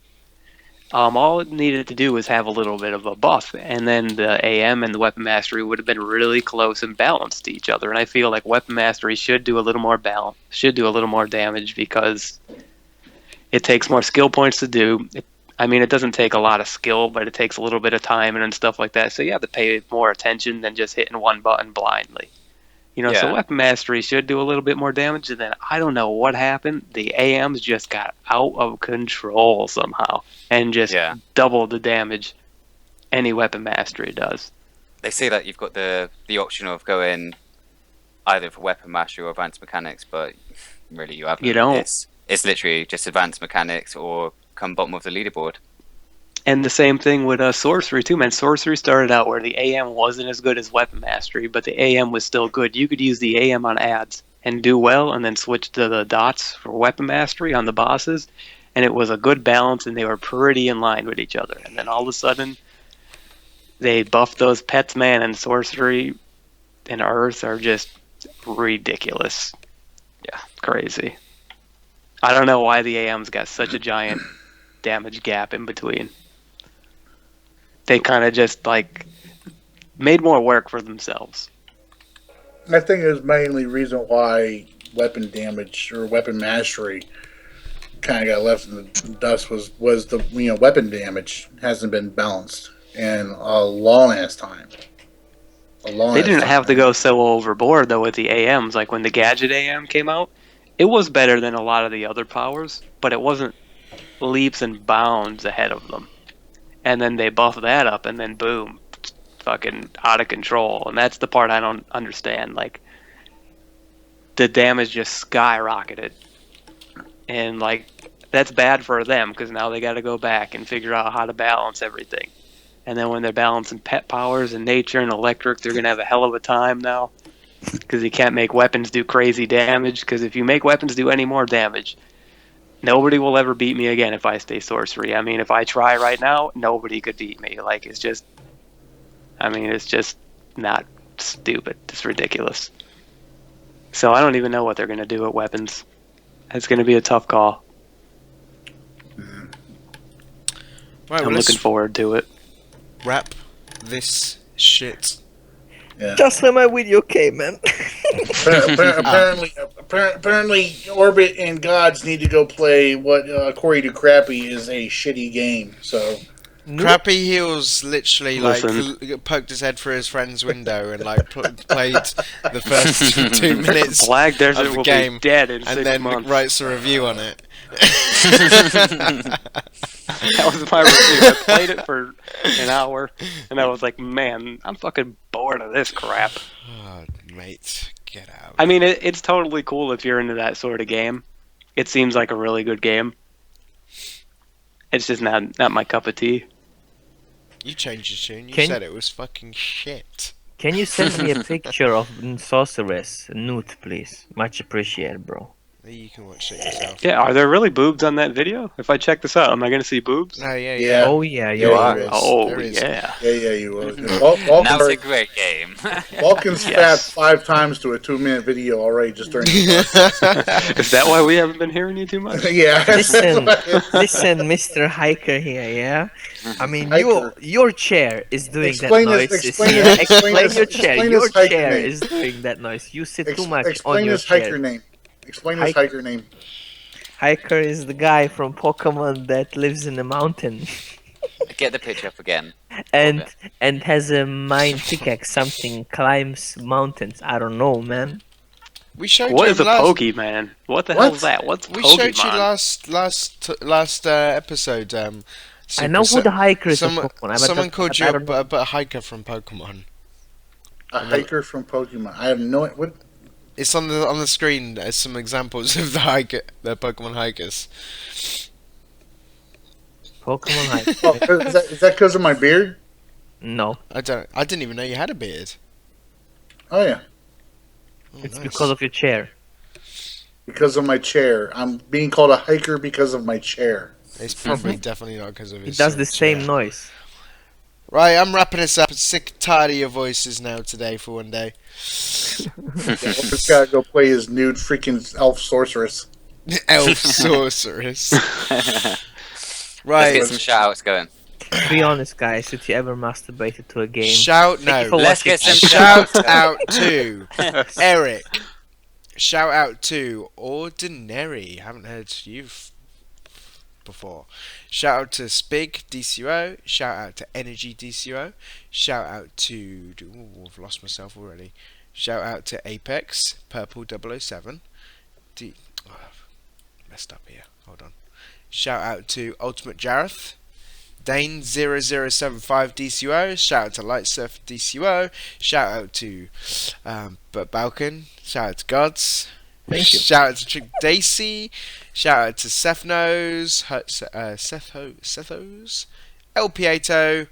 All it needed to do was have a little bit of a buff, and then the AM and the Weapon Mastery would have been really close and balanced to each other. And I feel like Weapon Mastery should do a little more balance, should do a little more damage, because it takes more skill points to do. It doesn't take a lot of skill, but it takes a little bit of time and stuff like that. So you have to pay more attention than just hitting one button blindly. You know, so Weapon Mastery should do a little bit more damage, and then I don't know what happened. The AMs just got out of control somehow, and just doubled the damage any Weapon Mastery does. They say that you've got the option of going either for Weapon Mastery or Advanced Mechanics, but really you haven't. You don't. It's literally just Advanced Mechanics or come bottom of the leaderboard. And the same thing with Sorcery too, man. Sorcery started out where the AM wasn't as good as Weapon Mastery, but the AM was still good. You could use the AM on ads and do well, and then switch to the dots for Weapon Mastery on the bosses, and it was a good balance, and they were pretty in line with each other. And then all of a sudden, they buffed those pets, man, and Sorcery and Earth are just ridiculous. Yeah, crazy. I don't know why the AM's got such a giant damage gap in between. They kind of just like made more work for themselves. I think it was mainly reason why weapon damage or weapon mastery kind of got left in the dust was the weapon damage hasn't been balanced in a long ass time. They didn't have to go so overboard though with the AMs. Like when the Gadget AM came out, it was better than a lot of the other powers, but it wasn't leaps and bounds ahead of them. And then they buff that up, and then boom, fucking out of control. And that's the part I don't understand. Like, the damage just skyrocketed, and like that's bad for them because now they got to go back and figure out how to balance everything. And then when they're balancing pet powers and nature and electric, they're gonna have a hell of a time now because you can't make weapons do crazy damage. Because if you make weapons do any more damage, nobody will ever beat me again if I stay sorcery. I mean, if I try right now, nobody could beat me. Like, it's just, I mean, it's just not stupid. It's ridiculous. So I don't even know what they're going to do with weapons. It's going to be a tough call. Right, I'm looking forward to it. Wrap this shit. Yeah. Just let my video came, man. Apparently, Orbit and Gods need to go play what Corey to Crappy is a shitty game. So Crappy Heels literally Listen. like poked his head through his friend's window and like played the first 2 minutes Black Desert of the will game be dead in and 6 then months. writes a review on it. That was my review. I played it for an hour, and I was like, man, I'm fucking bored of this crap. Oh, mate, get out. I mean, it's totally cool if you're into that sort of game. It seems like a really good game. It's just not my cup of tea. You changed your tune. You Can- said it was fucking shit. Can you send me a picture of Sorceress nude, please? Much appreciated, bro. You can watch it yourself. Yeah, are there really boobs on that video? If I check this out, am I going to see boobs? No, yeah, Yeah. yeah. Oh yeah, Yeah, you you are. is. Oh, There is. yeah. yeah, you will. Now it's a great game. Vulcan's Yes. fat 5 times to a 2-minute video already just during the Is that why we haven't been hearing you too much? Yeah. Listen, listen, Mr. Hiker here, yeah? I mean, Hiker. your chair is doing Explain that his- noise. explain Yeah, his- explain explain your his- chair. explain Your his hiker chair name. is doing that noise. You sit too much on Explain your his hiker chair. name. Explain his Hike- hiker name. Hiker is the guy from Pokemon that lives in a mountain Get the picture up again. and has a mine pickaxe. Something climbs mountains. I don't know, man. We showed What you is a last. Pokemon? What the What? hell is that? What's We Pokemon? showed you last episode. I know who the hiker is Someone, of Pokemon. someone called you I a, don't know. but a hiker from Pokemon. A hiker from Pokemon. I have no. What? It's on the screen. There's some examples of the Pokemon hikers. Pokemon hiker. Oh, is that because of my beard? No, I didn't even know you had a beard. Oh yeah, Oh, it's nice. because of your chair. because of my chair. I'm being called a hiker because of my chair. It's probably definitely not because of It his. does the chair. same noise. Right, I'm wrapping this up. Sick, tired of your voices now today for one day. Just gotta go play his nude freaking elf sorceress. Elf sorceress. Let's Right. get some shout-outs going. Be honest, guys. Did you ever masturbated to a game? Shout Thank you no. for Let's watching. get some Shout out to Eric. Shout out to Ordinary. Haven't heard you before. Shout out to Spig DCUO. Shout out to Energy DCUO. Shout out to. Ooh, I've lost myself already. Shout out to Apex Purple 007. Messed up here. Hold on. Shout out to Ultimate Jareth. Dane 0075 DCUO. Shout out to Lightsurf DCUO. Shout out to Balkan. Shout out to Gods. Thank you. Shout out to Trick Daisy. Shout out to Sethnos. Sethos. El Pieto.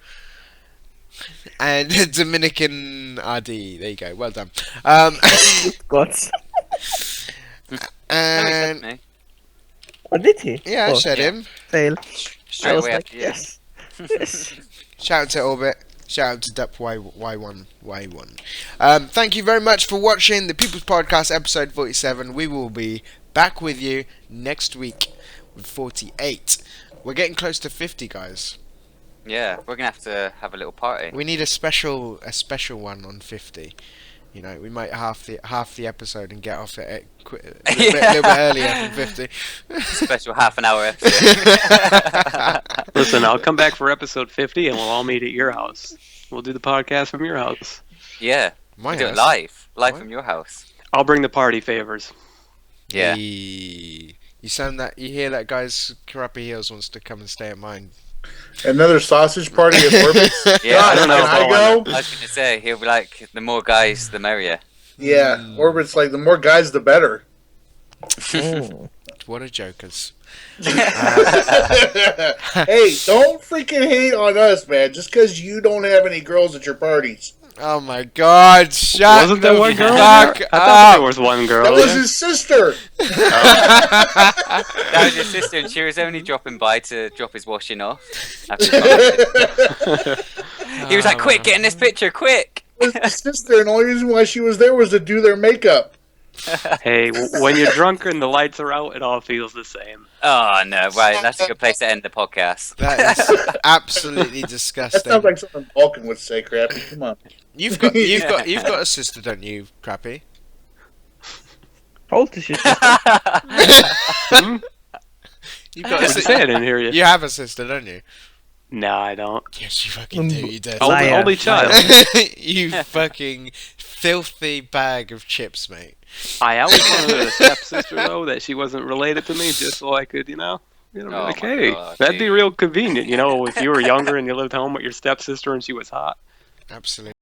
And Dominican RD. There you go. Well done. Gods. And Me. Or did he? yeah, I Oh, said him. fail. Straight I was away like, after you. yes. Yes. Shout out to Orbit. Shout out to Dup Y1. Thank you very much for watching the People's Podcast episode 47. We will be back with you next week with 48. We're getting close to 50, guys. Yeah, we're gonna have to have a little party. We need a special one on 50. You know, we might half the episode and get off it a little bit earlier than 50. Special half an hour episode. Listen, I'll come back for episode 50 and we'll all meet at your house. We'll do the podcast from your house. Yeah, My we do house. it live What? from your house. I'll bring the party favors. Yeah. You hear that, guys? Crappy Heels wants to come and stay at mine. Another sausage party at Orbit's? Yeah, God, I don't know can if I I go? wanna- I was going to say, he'll be like, the more guys, the merrier. Yeah, Orbit's like, the more guys, the better. Mm. What a jokers. Hey, don't freaking hate on us, man, just because you don't have any girls at your parties. Oh my God! Shut Wasn't the there one girl? fuck There? I thought there up! was one girl. That was there. his sister. That was your sister, and she was only dropping by to drop his washing off. He was like, quick, get in this picture, quick! It was his sister, and the only reason why she was there was to do their makeup. Hey, when you're drunk and the lights are out, it all feels the same. Oh, no, right, that's a good place to end the podcast. That is absolutely That disgusting. sounds like something Vulcan would say, Crappy. Come on. You've got a sister, don't you, Crappy? How old is she? You've got a What'd you say? I didn't hear you. You have a sister, don't you? No, I don't. Yes, you fucking do. You do. Liar. Only child. You fucking filthy bag of chips, mate. I always wanted a stepsister though that she wasn't related to me, just so I could, Oh like, my hey, God, that'd be dude. real convenient, if you were younger and you lived home with your stepsister and she was hot. Absolutely.